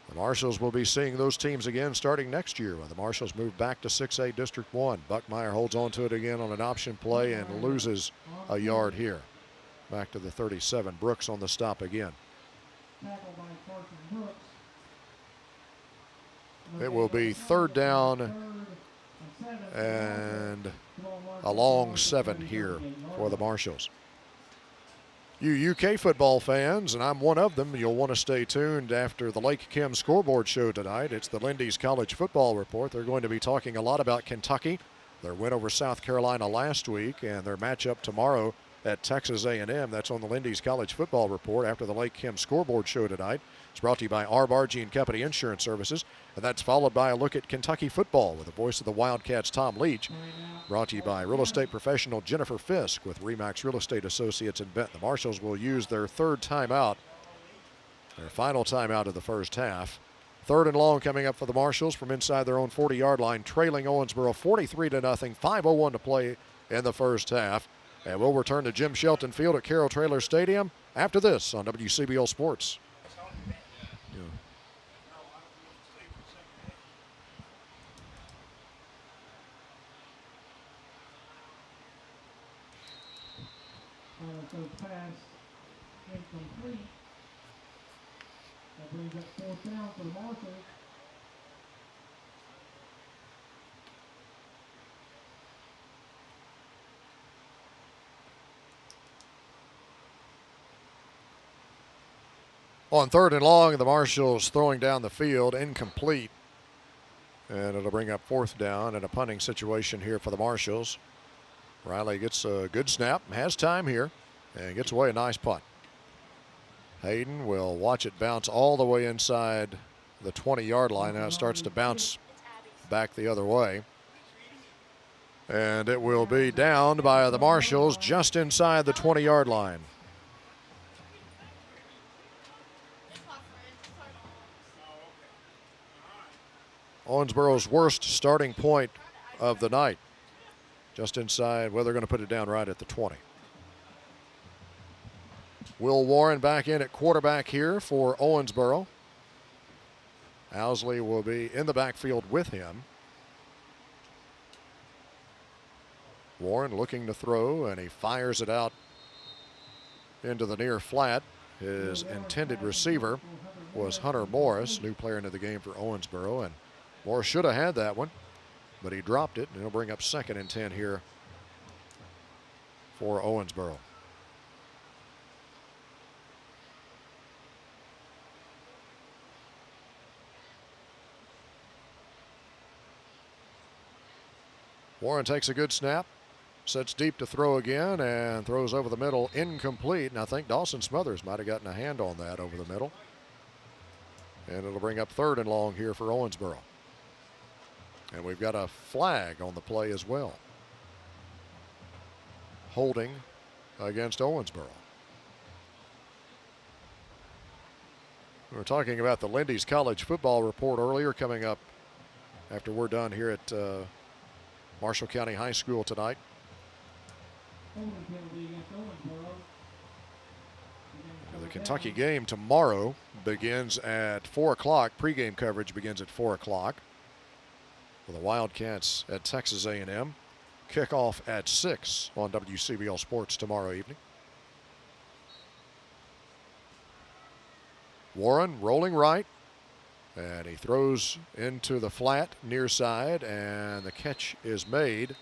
the Marshals will be seeing those teams again starting next year when the Marshals move back to 6A District 1. Buckmeyer holds on to it again on an option play and loses a yard here. Back to the 37. Brooks on the stop again. It will be 3rd down and a long 7 here for the Marshals. You UK football fans, and I'm one of them, you'll want to stay tuned after the Lake Kim scoreboard show tonight. It's the Lindy's College Football Report. They're going to be talking a lot about Kentucky, their win over South Carolina last week, and their matchup tomorrow at Texas A&M. That's on the Lindy's College Football Report after the Lake Kim scoreboard show tonight. It's brought to you by R. Bargy and Company Insurance Services. And that's followed by a look at Kentucky football with the voice of the Wildcats, Tom Leach. Brought to you by real estate professional Jennifer Fisk with RE/MAX Real Estate Associates in Benton. The Marshals will use their third timeout, their final timeout of the first half. 3rd and long coming up for the Marshals from inside their own 40-yard line, trailing Owensboro 43-0. 5:01 to play in the first half. And we'll return to Jim Shelton Field at Carroll Trailer Stadium after this on WCBL Sports. So pass incomplete. That brings up 4th down for the Marshals. On 3rd and long, the Marshals throwing down the field, incomplete. And it'll bring up 4th down and a punting situation here for the Marshals. Riley gets a good snap, has time here, and gets away a nice punt. Hayden will watch it bounce all the way inside the 20-yard line. Now it starts to bounce back the other way. And it will be downed by the Marshals just inside the 20-yard line. Owensboro's worst starting point of the night. Just inside, well, they're going to put it down right at the 20. Will Warren back in at quarterback here for Owensboro. Owsley will be in the backfield with him. Warren looking to throw, and he fires it out into the near flat. His intended receiver was Hunter Morris, new player into the game for Owensboro, and Morris should have had that one, but he dropped it, and it'll bring up 2nd and 10 here for Owensboro. Warren takes a good snap, sets deep to throw again, and throws over the middle, incomplete. And I think Dawson Smothers might have gotten a hand on that over the middle. And it'll bring up 3rd and long here for Owensboro. And we've got a flag on the play as well. Holding against Owensboro. We were talking about the Lindy's College Football Report earlier, coming up after we're done here at Marshall County High School tonight. The Kentucky game tomorrow begins at 4 o'clock. Pregame coverage begins at 4 o'clock. For the Wildcats at Texas A&M. Kickoff at 6 on WCBL Sports tomorrow evening. Warren rolling right, and he throws into the flat near side, and the catch is made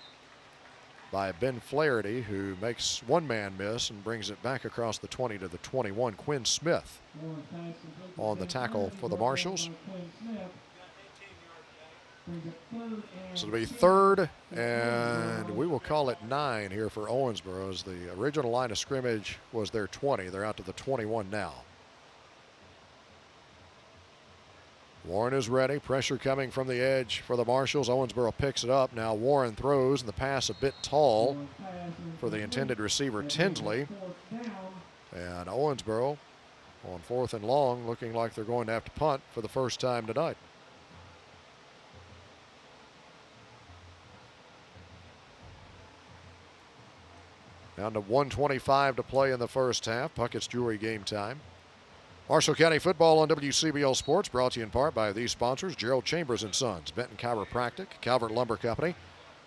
by Ben Flaherty, who makes one man miss and brings it back across the 20 to the 21. Quinn Smith on the tackle for the Marshals. So it'll be 3rd, and we will call it 9 here for Owensboro, as the original line of scrimmage was their 20. They're out to the 21 now. Warren is ready. Pressure coming from the edge for the Marshals. Owensboro picks it up. Now Warren throws, and the pass a bit tall for the intended receiver, Tinsley. And Owensboro on 4th and long, looking like they're going to have to punt for the first time tonight. Down to 1:25 to play in the first half. Puckett's Jewelry game time. Marshall County football on WCBL Sports, brought to you in part by these sponsors: Gerald Chambers & Sons, Benton Chiropractic, Calvert Lumber Company,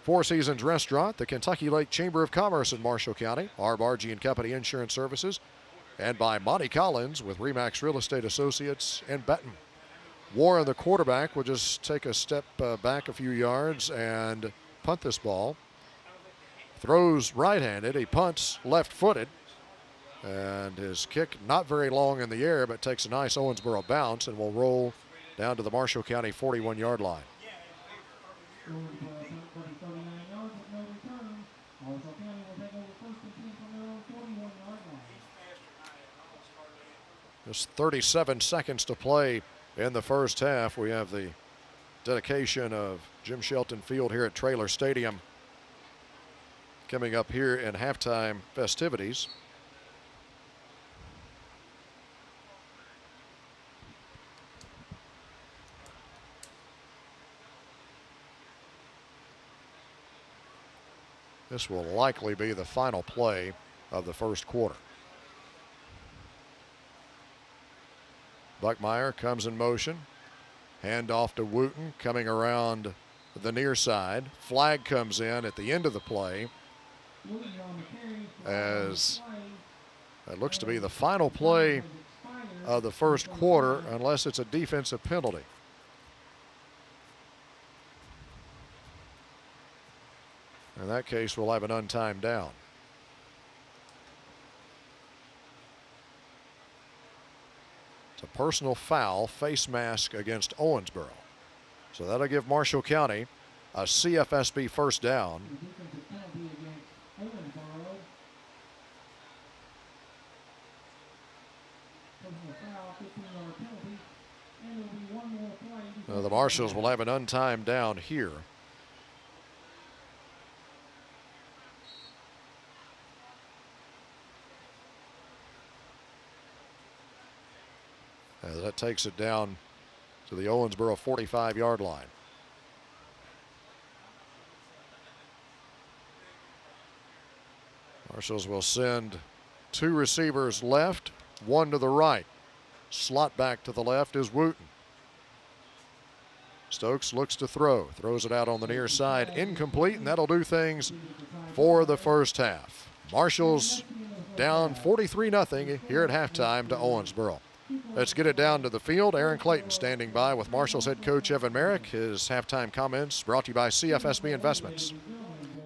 Four Seasons Restaurant, the Kentucky Lake Chamber of Commerce in Marshall County, R. Bargy and Company Insurance Services, and by Monty Collins with RE/MAX Real Estate Associates in Benton. Warren, the quarterback, will just take a step back a few yards and punt this ball. Throws right-handed. He punts left-footed. And his kick not very long in the air, but takes a nice Owensboro bounce and will roll down to the Marshall County 41-yard line. Just 37 seconds to play in the first half. We have the dedication of Jim Shelton Field here at Traylor Stadium coming up here in halftime festivities. This will likely be the final play of the first quarter. Buckmeyer comes in motion. Hand off to Wooten, coming around the near side. Flag comes in at the end of the play, as it looks to be the final play of the first quarter, unless it's a defensive penalty. In that case, we'll have an untimed down. It's a personal foul, face mask against Owensboro. So that'll give Marshall County a CFSB first down. The Marshalls will have an untimed down here. As that takes it down to the Owensboro 45-yard line. Marshalls will send two receivers left, one to the right. Slot back to the left is Wooten. Stokes looks to throw, throws it out on the near side, incomplete, and that'll do things for the first half. Marshalls down 43-0 here at halftime to Owensboro. Let's get it down to the field. Aaron Clayton standing by with Marshall's head coach Evan Merrick. His halftime comments brought to you by CFSB Investments.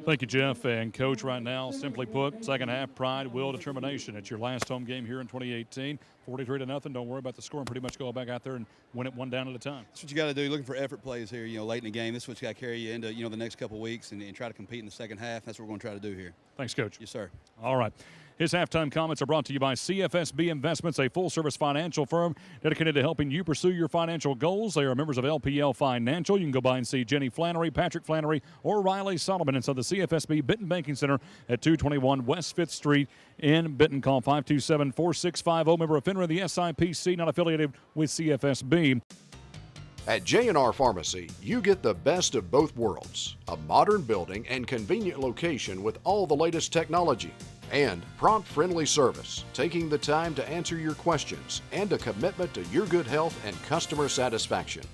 Thank you, Jeff. And Coach, right now, simply put, second half, pride, will, determination. It's your last home game here in 2018. 43-0. Don't worry about the score and pretty much go back out there and win it one down at a time. That's what you got to do. Looking for effort plays here, late in the game. This is what's got to carry you into, the next couple of weeks and try to compete in the second half. That's what we're going to try to do here. Thanks, Coach. Yes, sir. All right. His halftime comments are brought to you by CFSB Investments, a full-service financial firm dedicated to helping you pursue your financial goals. They are members of LPL Financial. You can go by and see Jenny Flannery, Patrick Flannery, or Riley Solomon inside the CFSB Benton Banking Center at 221 West 5th Street in Benton. Call 527-4650. Member of FINRA, the SIPC, not affiliated with CFSB. At J&R Pharmacy, you get the best of both worlds. A modern building and convenient location with all the latest technology. And prompt, friendly service, taking the time to answer your questions, and a commitment to your good health and customer satisfaction.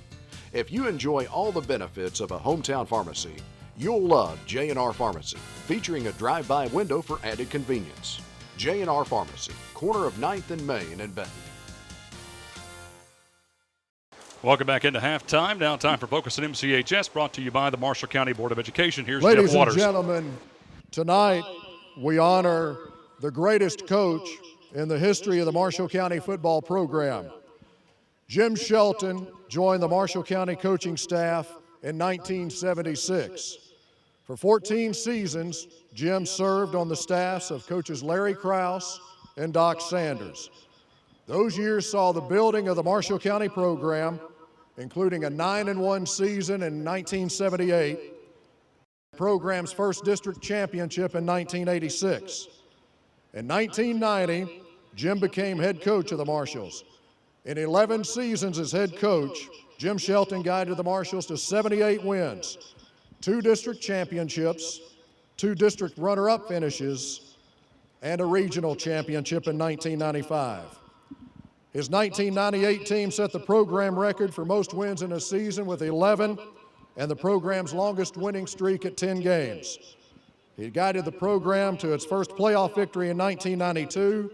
If you enjoy all the benefits of a hometown pharmacy, you'll love J&R Pharmacy, featuring a drive-by window for added convenience. J&R Pharmacy, corner of 9th and Main in Benton. Welcome back into halftime. Now time for Focus on MCHS, brought to you by the Marshall County Board of Education. Here's Ladies Jeff Waters. and gentlemen, tonight we honor the greatest coach in the history of the Marshall County football program. Jim Shelton joined the Marshall County coaching staff in 1976. For 14 seasons, Jim served on the staffs of coaches Larry Krause and Doc Sanders. Those years saw the building of the Marshall County program, including a 9-1 season in 1978, the program's first district championship in 1986. In 1990, Jim became head coach of the Marshalls. In 11 seasons as head coach, Jim Shelton guided the Marshalls to 78 wins, 2 district championships, 2 district runner-up finishes, and a regional championship in 1995. His 1998 team set the program record for most wins in a season with 11 and the program's longest winning streak at 10 games. He guided the program to its first playoff victory in 1992,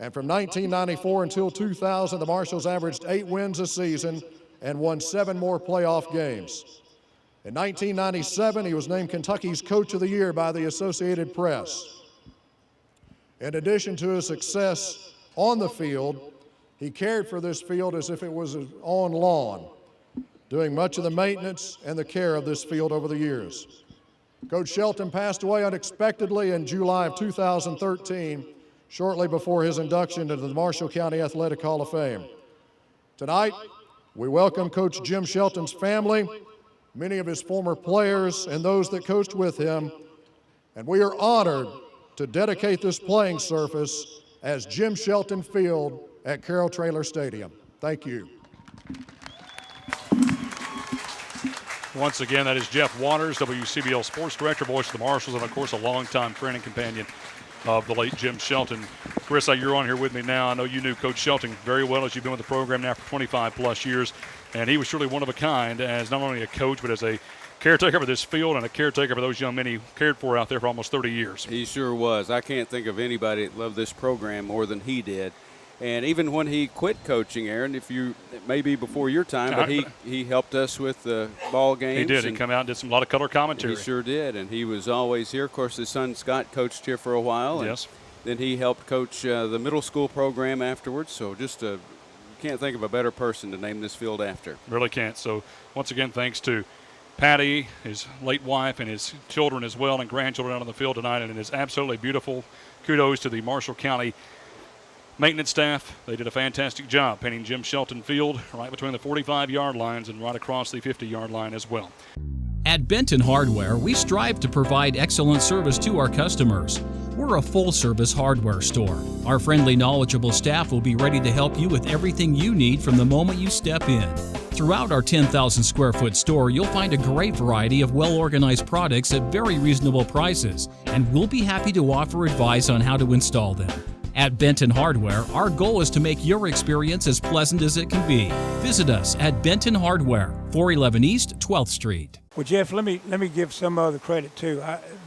and from 1994 until 2000, the Marshalls averaged 8 wins a season and won 7 more playoff games. In 1997, he was named Kentucky's Coach of the Year by the Associated Press. In addition to his success on the field, he cared for this field as if it was his own lawn, doing much of the maintenance and the care of this field over the years. Coach Shelton passed away unexpectedly in July of 2013, shortly before his induction into the Marshall County Athletic Hall of Fame. Tonight, we welcome Coach Jim Shelton's family, many of his former players, and those that coached with him, and we are honored to dedicate this playing surface as Jim Shelton Field at Carroll Traylor Stadium. Thank you. Once again, that is Jeff Waters, WCBL Sports Director, voice of the Marshalls, and of course a longtime training companion of the late Jim Shelton. Chris, you're on here with me now. I know you knew Coach Shelton very well as you've been with the program now for 25 plus years, and he was surely one of a kind as not only a coach but as a caretaker for this field and a caretaker for those young men he cared for out there for almost 30 years. He sure was. I can't think of anybody that loved this program more than he did. And even when he quit coaching, Aaron, it may be before your time, but he helped us with the ball games. He did. He come out and did a lot of color commentary. He sure did, and he was always here. Of course, his son Scott coached here for a while. Yes. Then he helped coach the middle school program afterwards. So just can't think of a better person to name this field after. Really can't. So once again, thanks to Patty, his late wife, and his children as well, and grandchildren out on the field tonight, and it is absolutely beautiful. Kudos to the Marshall County maintenance staff. They did a fantastic job painting Jim Shelton Field right between the 45-yard lines and right across the 50-yard line as well. At Benton Hardware, we strive to provide excellent service to our customers. We're a full-service hardware store. Our friendly, knowledgeable staff will be ready to help you with everything you need from the moment you step in. Throughout our 10,000 square foot store, you'll find a great variety of well-organized products at very reasonable prices, and we'll be happy to offer advice on how to install them. At Benton Hardware, our goal is to make your experience as pleasant as it can be. Visit us at Benton Hardware, 411 East 12th Street. Well, Jeff, let me give some other credit too.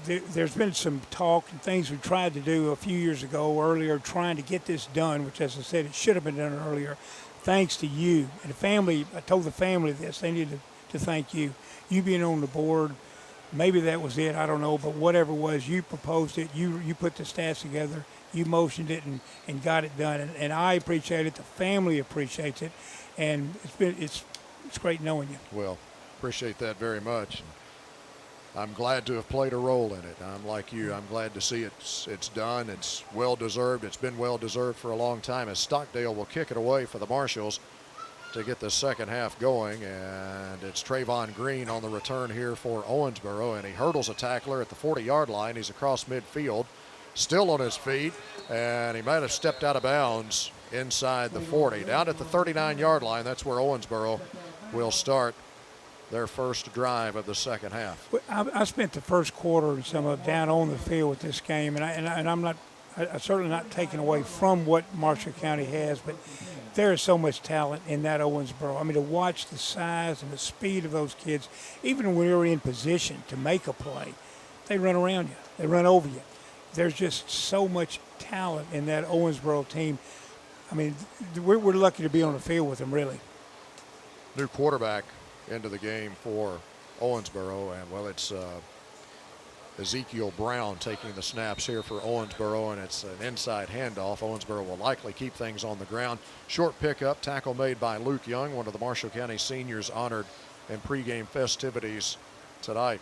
There's been some talk and things we tried to do a few years ago, earlier, trying to get this done, which, as I said, it should have been done earlier. Thanks to you and the family. I told the family this. They needed to thank you. You being on the board, maybe that was it. I don't know, but whatever it was, you proposed it. You put the stats together. You motioned it and got it done, and I appreciate it. The family appreciates it, and it's great knowing you. Well, appreciate that very much. I'm glad to have played a role in it. I'm like you. I'm glad to see it's done. It's well deserved. It's been well deserved for a long time. As Stockdale will kick it away for the Marshalls to get the second half going, and it's Trayvon Green on the return here for Owensboro, and he hurdles a tackler at the 40-yard line. He's across midfield, still on his feet, and he might have stepped out of bounds inside the 40. Down at the 39-yard line, that's where Owensboro will start their first drive of the second half. I spent the first quarter and some of down on the field with this game, and I'm certainly not taking away from what Marshall County has, but there is so much talent in that Owensboro. I mean, to watch the size and the speed of those kids, even when you're in position to make a play, they run around you, they run over you. There's just so much talent in that Owensboro team. I mean, we're lucky to be on the field with them, really. New quarterback into the game for Owensboro, and well, it's Ezekiel Brown taking the snaps here for Owensboro, and it's an inside handoff. Owensboro will likely keep things on the ground. Short pickup, tackle made by Luke Young, one of the Marshall County seniors honored in pregame festivities tonight.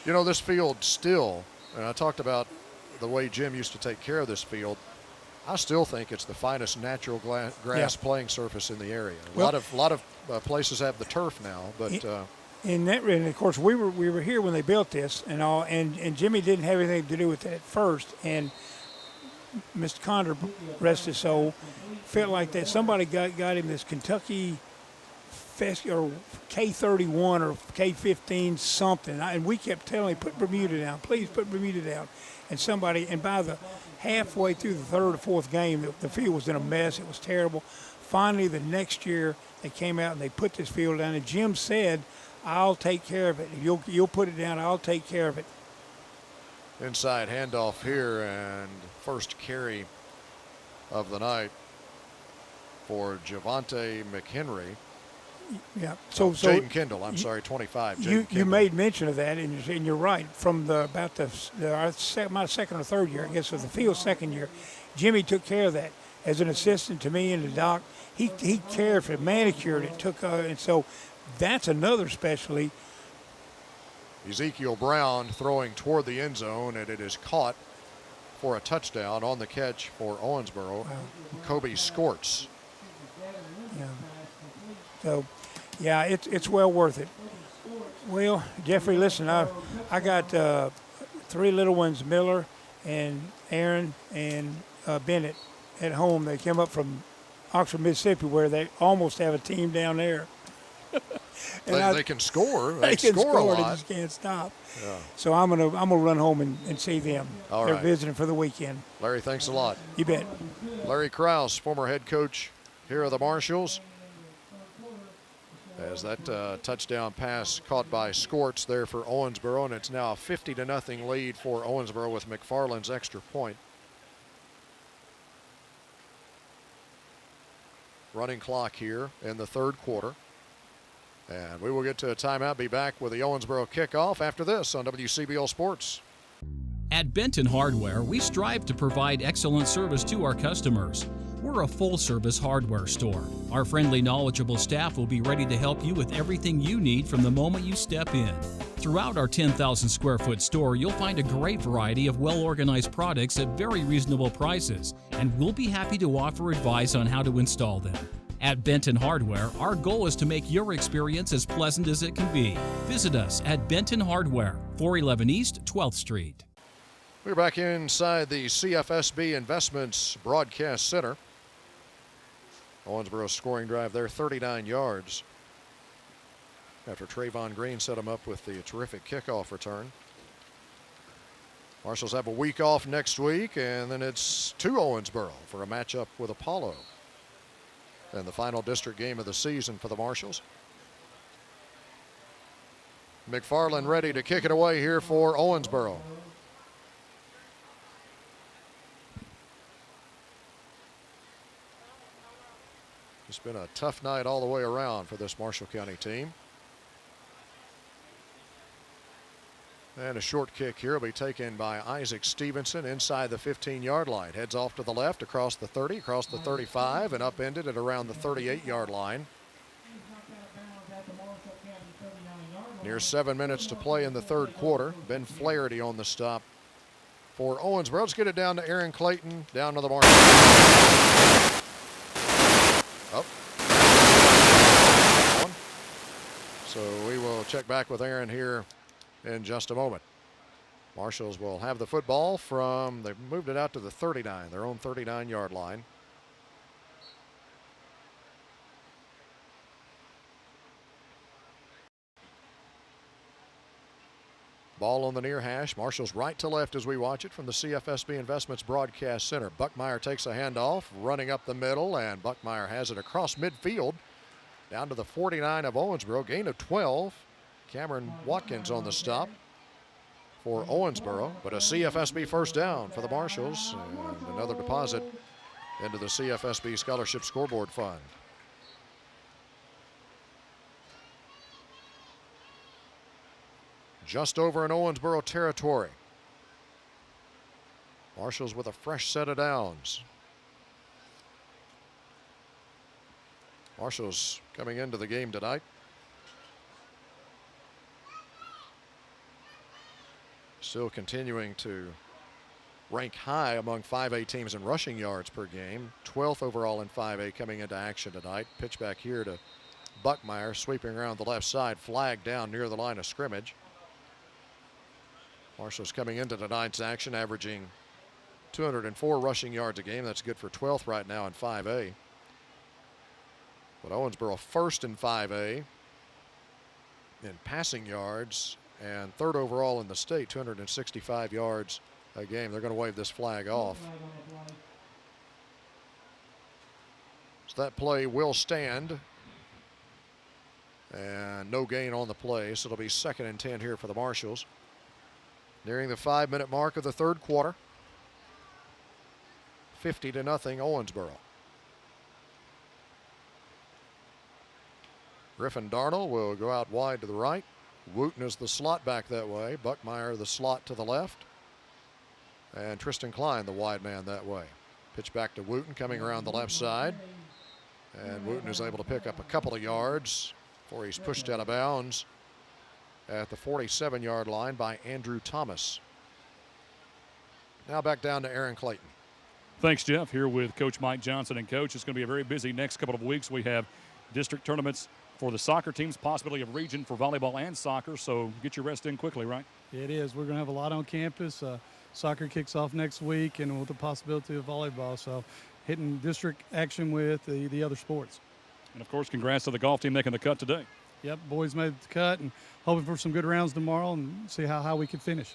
You know, this field still, and I talked about the way Jim used to take care of this field, I still think it's the finest natural grass playing surface in the area. A lot of places have the turf now, but and of course we were here when they built this and all, and Jimmy didn't have anything to do with it at first, and Mr. Condor, rest his soul, felt like that somebody got him this Kentucky or K31 or K15 something, and we kept telling him, put Bermuda down, please put Bermuda down. And by the halfway through the third or fourth game, the field was in a mess. It was terrible. Finally, the next year, they came out and they put this field down, and Jim said, I'll take care of it. If you'll put it down, I'll take care of it. Inside handoff here, and first carry of the night for Javante McHenry. Yeah. So Jaden Kendall, I'm sorry, 25. You made mention of that, and you're right. From my second or third year, I guess, of the field's second year, Jimmy took care of that as an assistant to me and the doc. He cared for it, manicured it, and so that's another specialty. Ezekiel Brown throwing toward the end zone, and it is caught for a touchdown on the catch for Owensboro, Kobe Skorts. Yeah. So, yeah, it's well worth it. Well, Jeffrey, listen, I got 3 little ones, Miller and Aaron and Bennett, at home. They came up from Oxford, Mississippi, where they almost have a team down there. They can score. They can score a lot. They just can't stop. Yeah. So I'm gonna run home and see them. All They're right. visiting for the weekend. Larry, thanks a lot. You bet. Larry Krause, former head coach here at the Marshalls. As that touchdown pass caught by Skorts there for Owensboro, and it's now a 50-0 lead for Owensboro with McFarland's extra point. Running clock here in the third quarter. And we will get to a timeout, be back with the Owensboro kickoff after this on WCBL Sports. At Benton Hardware, we strive to provide excellent service to our customers. We're a full-service hardware store. Our friendly, knowledgeable staff will be ready to help you with everything you need from the moment you step in. Throughout our 10,000 square foot store, you'll find a great variety of well-organized products at very reasonable prices, and we'll be happy to offer advice on how to install them. At Benton Hardware, our goal is to make your experience as pleasant as it can be. Visit us at Benton Hardware, 411 East 12th Street. We're back inside the CFSB Investments Broadcast Center. Owensboro's scoring drive there, 39 yards. After Trayvon Green set him up with the terrific kickoff return. Marshals have a week off next week, and then it's to Owensboro for a matchup with Apollo. And the final district game of the season for the Marshals. McFarland ready to kick it away here for Owensboro. It's been a tough night all the way around for this Marshall County team. And a short kick here will be taken by Isaac Stevenson inside the 15-yard line. Heads off to the left, across the 30, across the 35, and upended at around the 38-yard line. Near 7 minutes to play in the third quarter. Ben Flaherty on the stop for Owensboro. Let's get it down to Aaron Clayton, down to the Marshall. Up. So we will check back with Aaron here in just a moment. Marshals will have the football from, they've moved it out to the 39, their own 39-yard line. Ball on the near hash. Marshals right to left as we watch it from the CFSB Investments Broadcast Center. Buckmeyer takes a handoff, running up the middle, and Buckmeyer has it across midfield down to the 49 of Owensboro. Gain of 12. Cameron Watkins on the stop for Owensboro, but a CFSB first down for the Marshals and another deposit into the CFSB Scholarship Scoreboard Fund. Just over in Owensboro territory. Marshals with a fresh set of downs. Marshals coming into the game tonight. Still continuing to rank high among 5A teams in rushing yards per game. 12th overall in 5A coming into action tonight. Pitch back here to Buckmeyer, sweeping around the left side. Flag down near the line of scrimmage. Marshals coming into tonight's action averaging 204 rushing yards a game. That's good for 12th right now in 5A. But Owensboro first in 5A in passing yards and third overall in the state, 265 yards a game. They're going to wave this flag off. So that play will stand. And no gain on the play, so it'll be 2nd and 10 here for the Marshals. Nearing the 5-minute mark of the third quarter. 50-0 Owensboro. Griffin Darnell will go out wide to the right. Wooten is the slot back that way. Buckmeyer the slot to the left. And Tristan Klein the wide man that way. Pitch back to Wooten coming around the left side. And Wooten is able to pick up a couple of yards before he's pushed out of bounds at the 47-yard line by Andrew Thomas. Now back down to Aaron Clayton. Thanks, Jeff. Here with Coach Mike Johnson. And, Coach, it's going to be a very busy next couple of weeks. We have district tournaments for the soccer teams, possibility of region for volleyball and soccer, so get your rest in quickly, right? It is. We're going to have a lot on campus. Soccer kicks off next week, and with the possibility of volleyball, so hitting district action with the other sports. And, of course, congrats to the golf team making the cut today. Yep, boys made the cut, and hoping for some good rounds tomorrow and see how we can finish.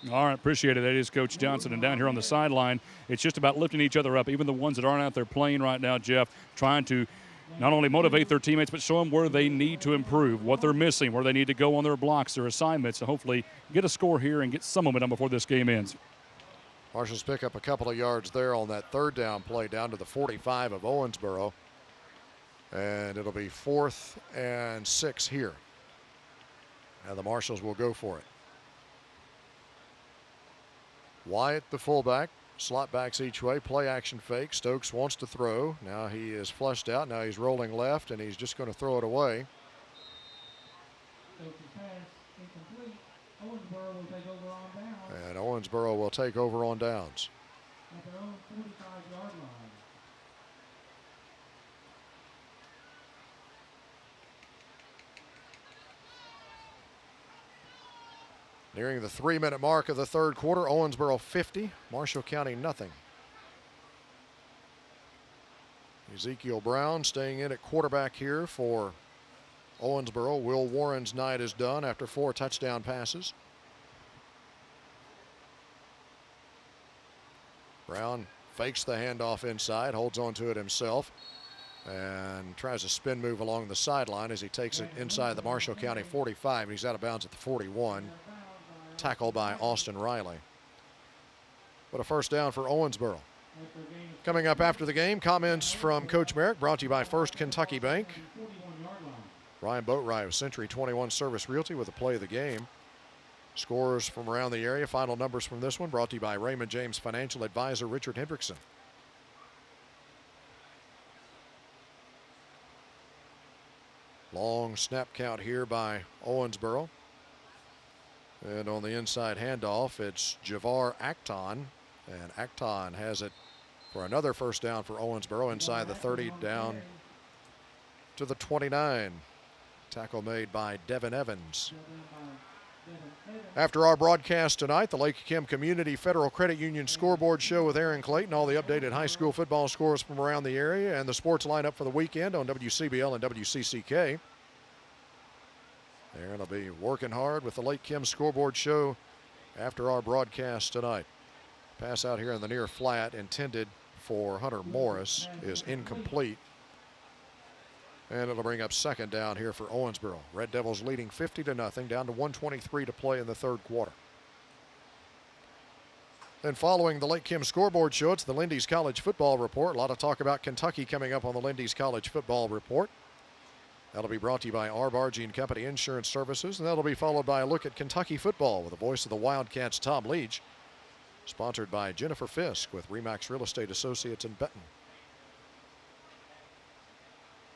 All right, appreciate it. That is Coach Johnson. And down here on the sideline, it's just about lifting each other up, even the ones that aren't out there playing right now, Jeff, trying to not only motivate their teammates, but show them where they need to improve, what they're missing, where they need to go on their blocks, their assignments, and hopefully get a score here and get some momentum before this game ends. Marshals pick up a couple of yards there on that third down play down to the 45 of Owensboro. And it'll be 4th and 6 here. And the Marshals will go for it. Wyatt, the fullback, slot backs each way, play action fake. Stokes wants to throw. Now he is flushed out. Now he's rolling left, and he's just going to throw it away. And Owensboro will take over on downs. At their own 45-yard line. Nearing the 3-minute mark of the third quarter, Owensboro 50, Marshall County nothing. Ezekiel Brown staying in at quarterback here for Owensboro. Will Warren's night is done after 4 touchdown passes. Brown fakes the handoff inside, holds on to it himself, and tries a spin move along the sideline as he takes it inside the Marshall County 45. He's out of bounds at the 41. Tackled by Austin Riley. But a first down for Owensboro. Coming up after the game, comments from Coach Merrick, brought to you by First Kentucky Bank. Ryan Boatwright of Century 21 Service Realty with a play of the game. Scores from around the area. Final numbers from this one brought to you by Raymond James Financial Advisor Richard Hendrickson. Long snap count here by Owensboro. And on the inside handoff, it's Javar Acton. And Acton has it for another first down for Owensboro inside the 30 down to the 29. Tackle made by Devin Evans. After our broadcast tonight, the Lake Kim Community Federal Credit Union scoreboard show with Aaron Clayton, all the updated high school football scores from around the area, and the sports lineup for the weekend on WCBL and WCCK. Aaron will be working hard with the Lake Kim scoreboard show after our broadcast tonight. Pass out here in the near flat intended for Hunter Morris is incomplete. And it'll bring up second down here for Owensboro. Red Devils leading 50-0, down to 1:23 to play in the third quarter. Then following the Lake Kim scoreboard show, it's the Lindy's College Football Report. A lot of talk about Kentucky coming up on the Lindy's College Football Report. That'll be brought to you by R. Bargee & Company Insurance Services, and that'll be followed by a look at Kentucky football with the voice of the Wildcats, Tom Leach. Sponsored by Jennifer Fisk with Remax Real Estate Associates in Benton.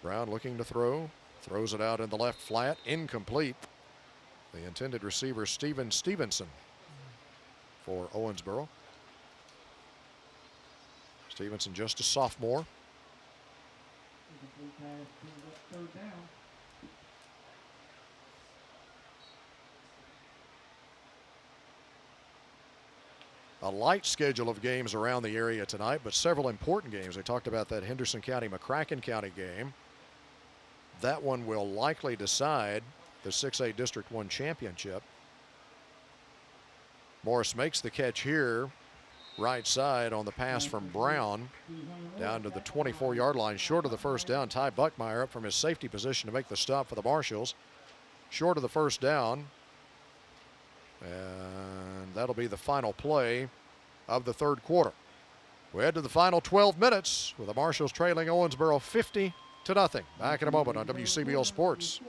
Brown looking to throw. Throws it out in the left flat. Incomplete. The intended receiver, Steven Stevenson, for Owensboro. Stevenson just a sophomore. A light schedule of games around the area tonight, but several important games. I talked about that Henderson County, McCracken County game. That one will likely decide the 6A District 1 championship. Morris makes the catch here, right side on the pass from Brown, down to the 24-yard line, short of the first down. Ty Buckmeyer up from his safety position to make the stop for the Marshals. Short of the first down. And that'll be the final play of the third quarter. We head to the final 12 minutes with the Marshals trailing Owensboro 50-0. Back in a moment on WCBL Sports.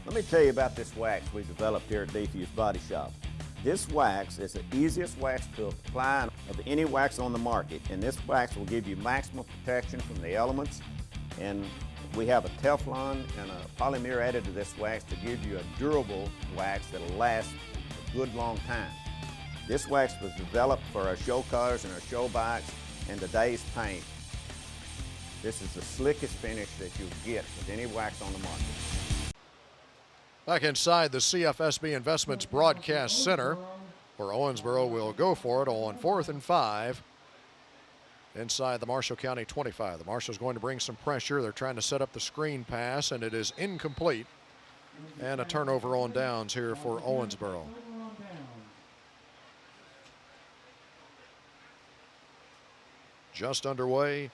Let me tell you about this wax we developed here at Defuse Body Shop. This wax is the easiest wax to apply of any wax on the market, and this wax will give you maximum protection from the elements. And we have a Teflon and a polymer added to this wax to give you a durable wax that'll last a good long time. This wax was developed for our show cars and our show bikes and today's paint. This is the slickest finish that you'll get with any wax on the market. Back inside the CFSB Investments Broadcast Center, where Owensboro will go for it on 4th and 5 inside the Marshall County 25. The Marshall's going to bring some pressure. They're trying to set up the screen pass, and it is incomplete. And a turnover on downs here for Owensboro. Just underway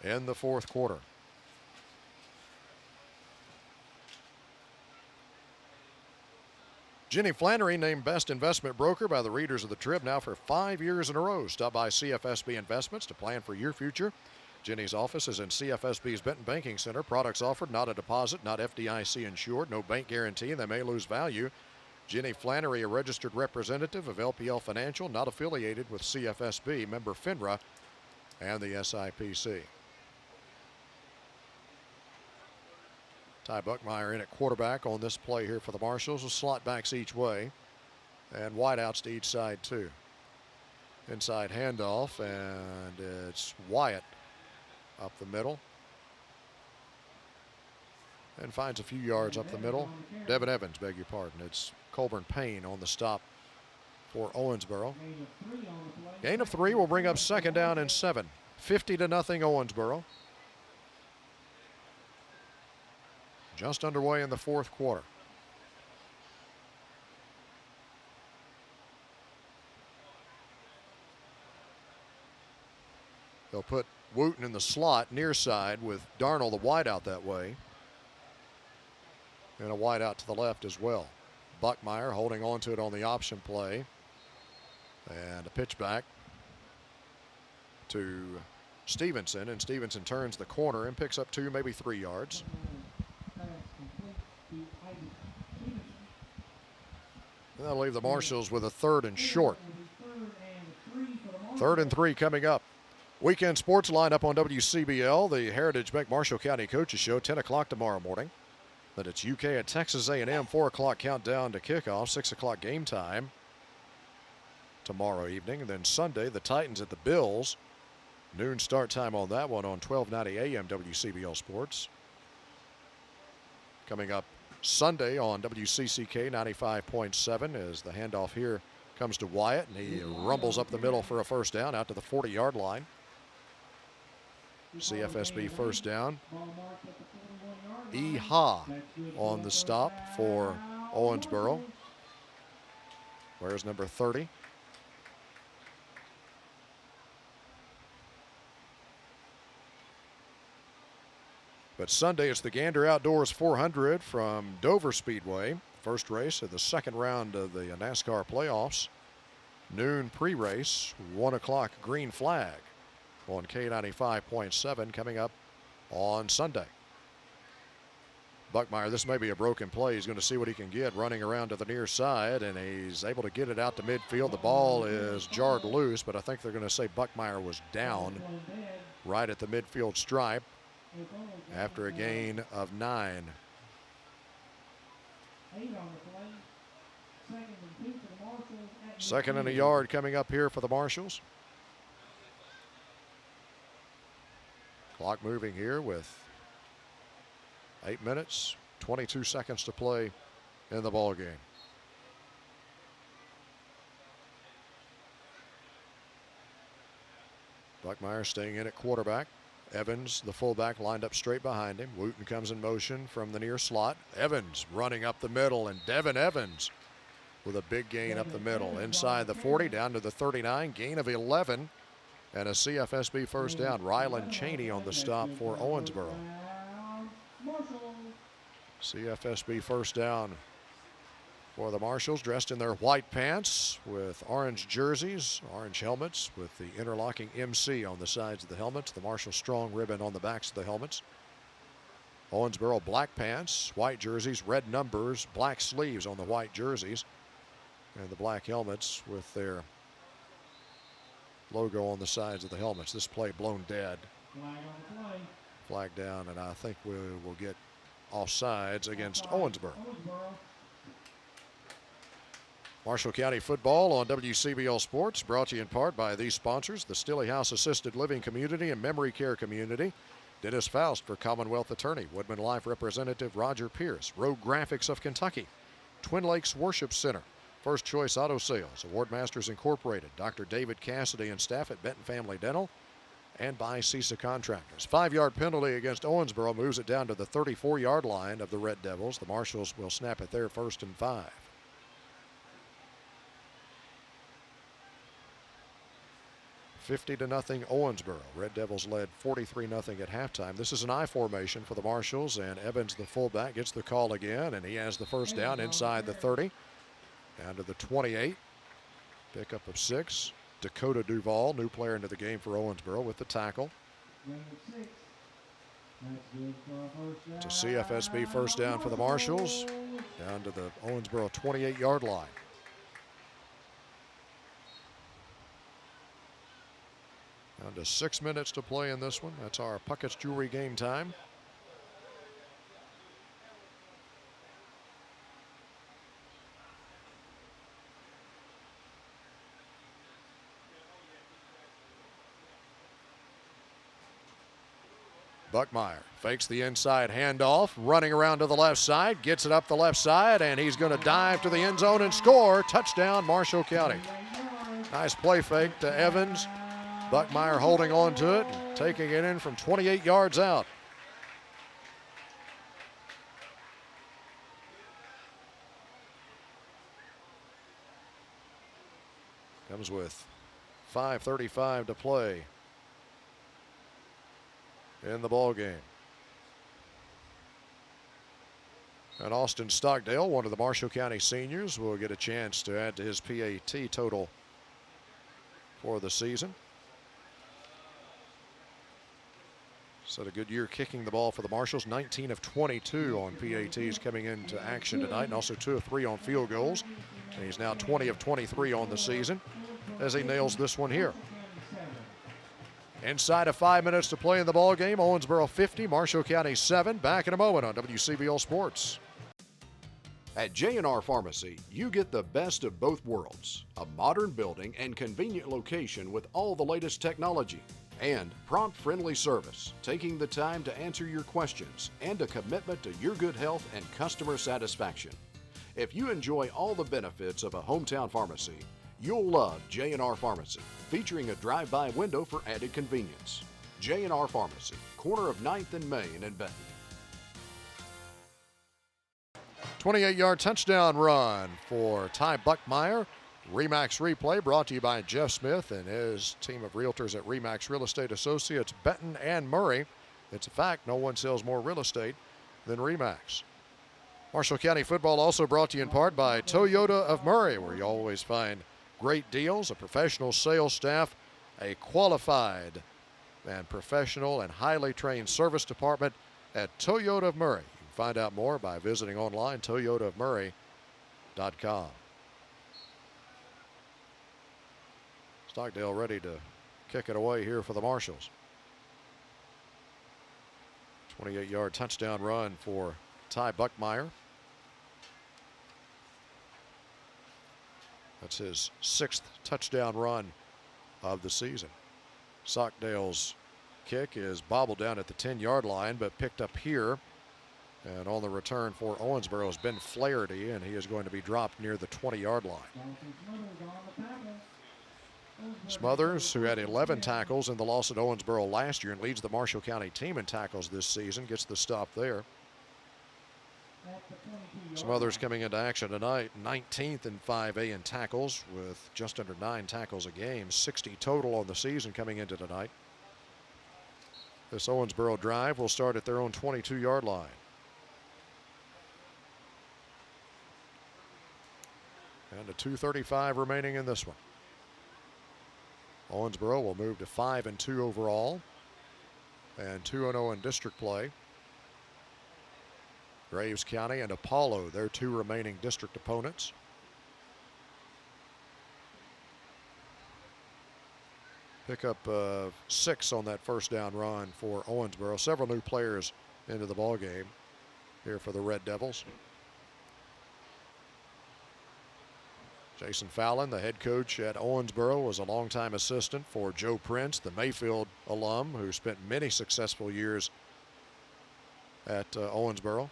in the fourth quarter. Jenny Flannery named Best Investment Broker by the readers of the Trib now for 5 years in a row. Stop by CFSB Investments to plan for your future. Jenny's office is in CFSB's Benton Banking Center. Products offered, not a deposit, not FDIC insured, no bank guarantee, they may lose value. Jenny Flannery, a registered representative of LPL Financial, not affiliated with CFSB, member FINRA and the SIPC. Ty Buckmeyer in at quarterback on this play here for the Marshalls. With slot backs each way and wideouts to each side too. Inside handoff, and it's Wyatt up the middle. And finds a few yards up the middle. Devin Evans, beg your pardon. It's Colburn Payne on the stop for Owensboro. Gain of 3 will bring up 2nd down and 7. 50-0 Owensboro. Just underway in the fourth quarter. They'll put Wooten in the slot near side with Darnell the wide out that way. And a wide out to the left as well. Buckmeyer holding on to it on the option play. And a pitch back to Stevenson. And Stevenson turns the corner and picks up 2, maybe 3 yards. And that'll leave the Marshalls with a 3rd and short. 3rd and 3 coming up. Weekend sports lineup on WCBL, the Heritage Bank Marshall County Coaches Show, 10 o'clock tomorrow morning. Then it's UK at Texas A&M, 4 o'clock countdown to kickoff, 6 o'clock game time tomorrow evening. And then Sunday, the Titans at the Bills. Noon start time on that one on 1290 AM WCBL Sports. Coming up Sunday on WCCK 95.7 as the handoff here comes to Wyatt, and he rumbles up the middle for a first down out to the 40-yard line. CFSB first down. Eha on the stop for Owensboro. Where's number 30? But Sunday, it's the Gander Outdoors 400 from Dover Speedway. First race of the second round of the NASCAR playoffs. Noon pre-race, 1 o'clock green flag on K95.7 coming up on Sunday. Buckmeyer, this may be a broken play. He's going to see what he can get running around to the near side, and he's able to get it out to midfield. The ball is jarred loose, but I think they're going to say Buckmeyer was down right at the midfield stripe after a gain of 9. Second and a yard coming up here for the Marshalls. Clock moving here with 8 minutes, 22 seconds to play in the ball game. Buckmeyer staying in at quarterback. Evans, the fullback, lined up straight behind him. Wooten comes in motion from the near slot. Evans running up the middle, and Devin Evans with a big gain up the middle. Inside the 40, down to the 39, gain of 11, and a CFSB first down. Rylan Cheney on the stop for Owensboro. CFSB first down for the Marshalls, dressed in their white pants with orange jerseys, orange helmets with the interlocking MC on the sides of the helmets, the Marshall Strong ribbon on the backs of the helmets. Owensboro black pants, white jerseys, red numbers, black sleeves on the white jerseys, and the black helmets with their logo on the sides of the helmets. This play blown dead. Flag down, and I think we will get offsides against Owensboro. Marshall County football on WCBL Sports, brought to you in part by these sponsors: the Stilley House Assisted Living Community and Memory Care Community, Dennis Faust for Commonwealth Attorney, Woodman Life Representative Roger Pierce, Rogue Graphics of Kentucky, Twin Lakes Worship Center, First Choice Auto Sales, Award Masters Incorporated, Dr. David Cassidy and staff at Benton Family Dental, and by CISA Contractors. 5-yard penalty against Owensboro moves it down to the 34-yard line of the Red Devils. The Marshals will snap it there, 1st and 5. 50-0 Owensboro. Red Devils led 43-0 at halftime. This is an I formation for the Marshals, and Evans, the fullback, gets the call again, and he has the first down inside the 30, down to the 28. Pickup of 6. Dakota Duval, new player into the game for Owensboro, with the tackle. To CFSB first down for the Marshals, down to the Owensboro 28-yard line. Down to 6 minutes to play in this one. That's our Puckett's Jewelry game time. Buckmeyer fakes the inside handoff, running around to the left side, gets it up the left side, and he's going to dive to the end zone and score. Touchdown, Marshall County. Nice play fake to Evans. Buckmeyer holding on to it, and taking it in from 28 yards out. Comes with 5:35 to play in the ball game. And Austin Stockdale, one of the Marshall County seniors, will get a chance to add to his PAT total for the season. He's had a good year kicking the ball for the Marshals. 19 of 22 on PATs coming into action tonight, and also 2 of 3 on field goals. And he's now 20 of 23 on the season as he nails this one here. Inside of 5 minutes to play in the ball game. Owensboro 50, Marshall County 7. Back in a moment on WCBL Sports. At J&R Pharmacy, you get the best of both worlds. A modern building and convenient location with all the latest technology. And prompt, friendly service, taking the time to answer your questions, and a commitment to your good health and customer satisfaction. If you enjoy all the benefits of a hometown pharmacy, you'll love J&R Pharmacy, featuring a drive-by window for added convenience. J&R Pharmacy, corner of 9th and Main in Benton. 28-yard touchdown run for Ty Buckmeyer. RE/MAX replay brought to you by Jeff Smith and his team of realtors at RE/MAX Real Estate Associates, Benton and Murray. It's a fact, no one sells more real estate than RE/MAX. Marshall County football also brought to you in part by Toyota of Murray, where you always find great deals, a professional sales staff, a qualified and professional and highly trained service department at Toyota of Murray. You can find out more by visiting online, toyotaofmurray.com. Stockdale ready to kick it away here for the Marshals. 28-yard touchdown run for Ty Buckmeyer. That's his 6th touchdown run of the season. Stockdale's kick is bobbled down at the 10-yard line, but picked up here. And on the return for Owensboro has been Flaherty, and he is going to be dropped near the 20-yard line. Smothers, who had 11 tackles in the loss at Owensboro last year and leads the Marshall County team in tackles this season, gets the stop there. Smothers coming into action tonight, 19th in 5A in tackles with just under 9 tackles a game, 60 total on the season coming into tonight. This Owensboro drive will start at their own 22-yard line. And a 2:35 remaining in this one. Owensboro will move to 5-2 overall and 2-0 in district play. Graves County and Apollo, their 2 remaining district opponents. Pickup of 6 on that first down run for Owensboro. Several new players into the ball game here for the Red Devils. Jason Fallon, the head coach at Owensboro, was a longtime assistant for Joe Prince, the Mayfield alum who spent many successful years at Owensboro.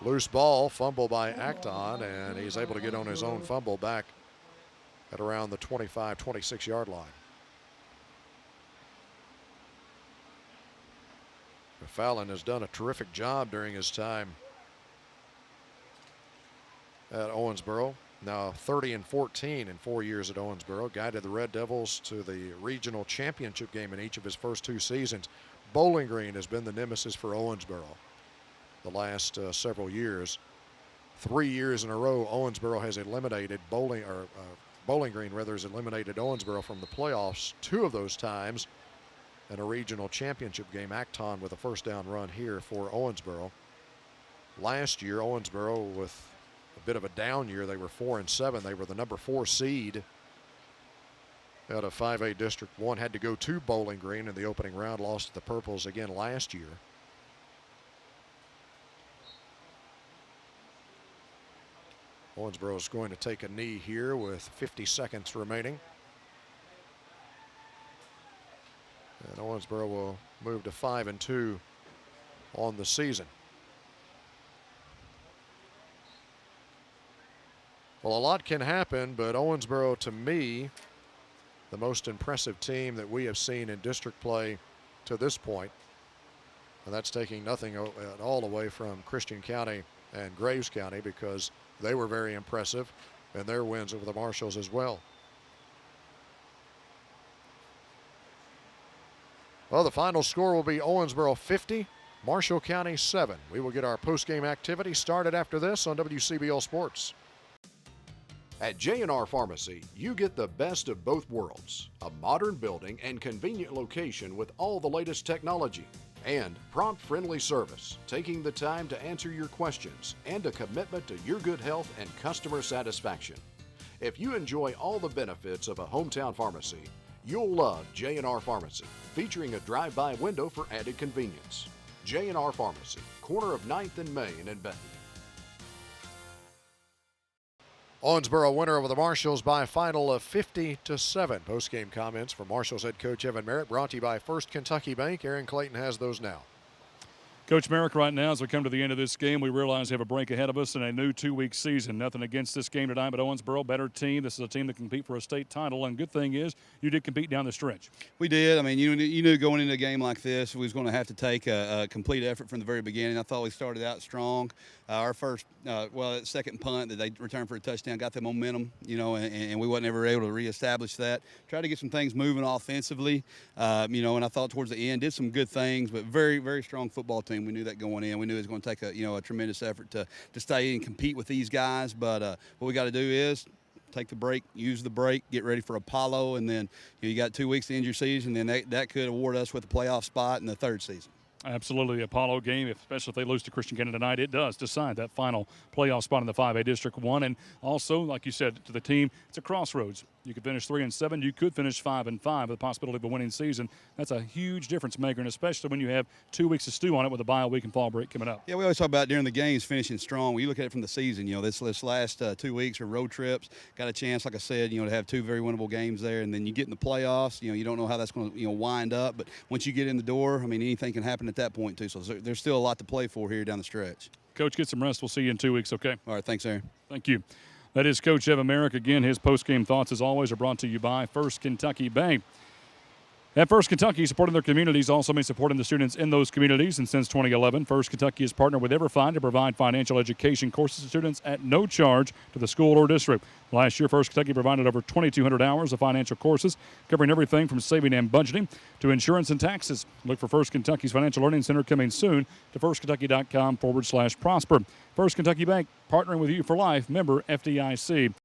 Loose ball, fumble by Acton, and he's able to get on his own fumble back at around the 25, 26-yard line. Fallon has done a terrific job during his time at Owensboro. Now 30-14 in 4 years at Owensboro. Guided the Red Devils to the regional championship game in each of his first 2 seasons. Bowling Green has been the nemesis for Owensboro the last several years. 3 years in a row, Owensboro has eliminated Bowling Green has eliminated Owensboro from the playoffs 2 of those times in a regional championship game. Acton with a first down run here for Owensboro. Last year, Owensboro with a bit of a down year. They were 4-7. They were the number 4 seed out of 5A District 1. Had to go to Bowling Green in the opening round. Lost to the Purples again last year. Owensboro is going to take a knee here with 50 seconds remaining. And Owensboro will move to 5-2 on the season. Well, a lot can happen, but Owensboro, to me, the most impressive team that we have seen in district play to this point. And that's taking nothing at all away from Christian County and Graves County, because they were very impressive in their wins over the Marshalls as well. Well, the final score will be Owensboro 50, Marshall County 7. We will get our post-game activity started after this on WCBL Sports. At J&R Pharmacy, you get the best of both worlds. A modern building and convenient location with all the latest technology. And prompt, friendly service, taking the time to answer your questions, and a commitment to your good health and customer satisfaction. If you enjoy all the benefits of a hometown pharmacy, you'll love J&R Pharmacy, featuring a drive-by window for added convenience. J&R Pharmacy, corner of 9th and Main in Benton. Owensboro winner over the Marshalls by a final of 50-7. Post-game comments from Marshalls head coach Evan Merritt, brought to you by First Kentucky Bank. Aaron Clayton has those now. Coach Merrick, right now, as we come to the end of this game, we realize we have a break ahead of us in a new 2-week season. Nothing against this game tonight, but Owensboro, better team. This is a team that can compete for a state title, and good thing is you did compete down the stretch. We did. I mean, you knew going into a game like this, we was going to have to take a complete effort from the very beginning. I thought we started out strong. Our first, second punt that they returned for a touchdown got the momentum, and we wasn't ever able to reestablish that. Tried to get some things moving offensively, and I thought towards the end did some good things, but very, very strong football team. We knew that going in. We knew it was going to take a tremendous effort to stay and compete with these guys. But what we got to do is take the break, use the break, get ready for Apollo, and then you got 2 weeks to end your season. Then that could award us with a playoff spot in the third season. Absolutely. Apollo game, especially if they lose to Christian County tonight, it does decide that final playoff spot in the 5A District 1. And also, like you said, to the team, it's a crossroads. You could finish 3-7. You could finish 5-5 with the possibility of a winning season. That's a huge difference maker, and especially when you have 2 weeks to stew on it with a bye week and fall break coming up. Yeah, we always talk about during the games finishing strong. When you look at it from the season, this last 2 weeks are road trips. Got a chance, like I said, to have 2 very winnable games there, and then you get in the playoffs. You don't know how that's going to wind up, but once you get in the door, I mean, anything can happen at that point too. So there's still a lot to play for here down the stretch. Coach, get some rest. We'll see you in 2 weeks, okay? All right, thanks, Aaron. Thank you. That is Coach Evan Merrick. Again, his post-game thoughts, as always, are brought to you by First Kentucky Bank. At First Kentucky, supporting their communities also means supporting the students in those communities. And since 2011, First Kentucky has partnered with EverFind to provide financial education courses to students at no charge to the school or district. Last year, First Kentucky provided over 2,200 hours of financial courses covering everything from saving and budgeting to insurance and taxes. Look for First Kentucky's Financial Learning Center coming soon to firstkentucky.com/prosper. First Kentucky Bank, partnering with you for life, member FDIC.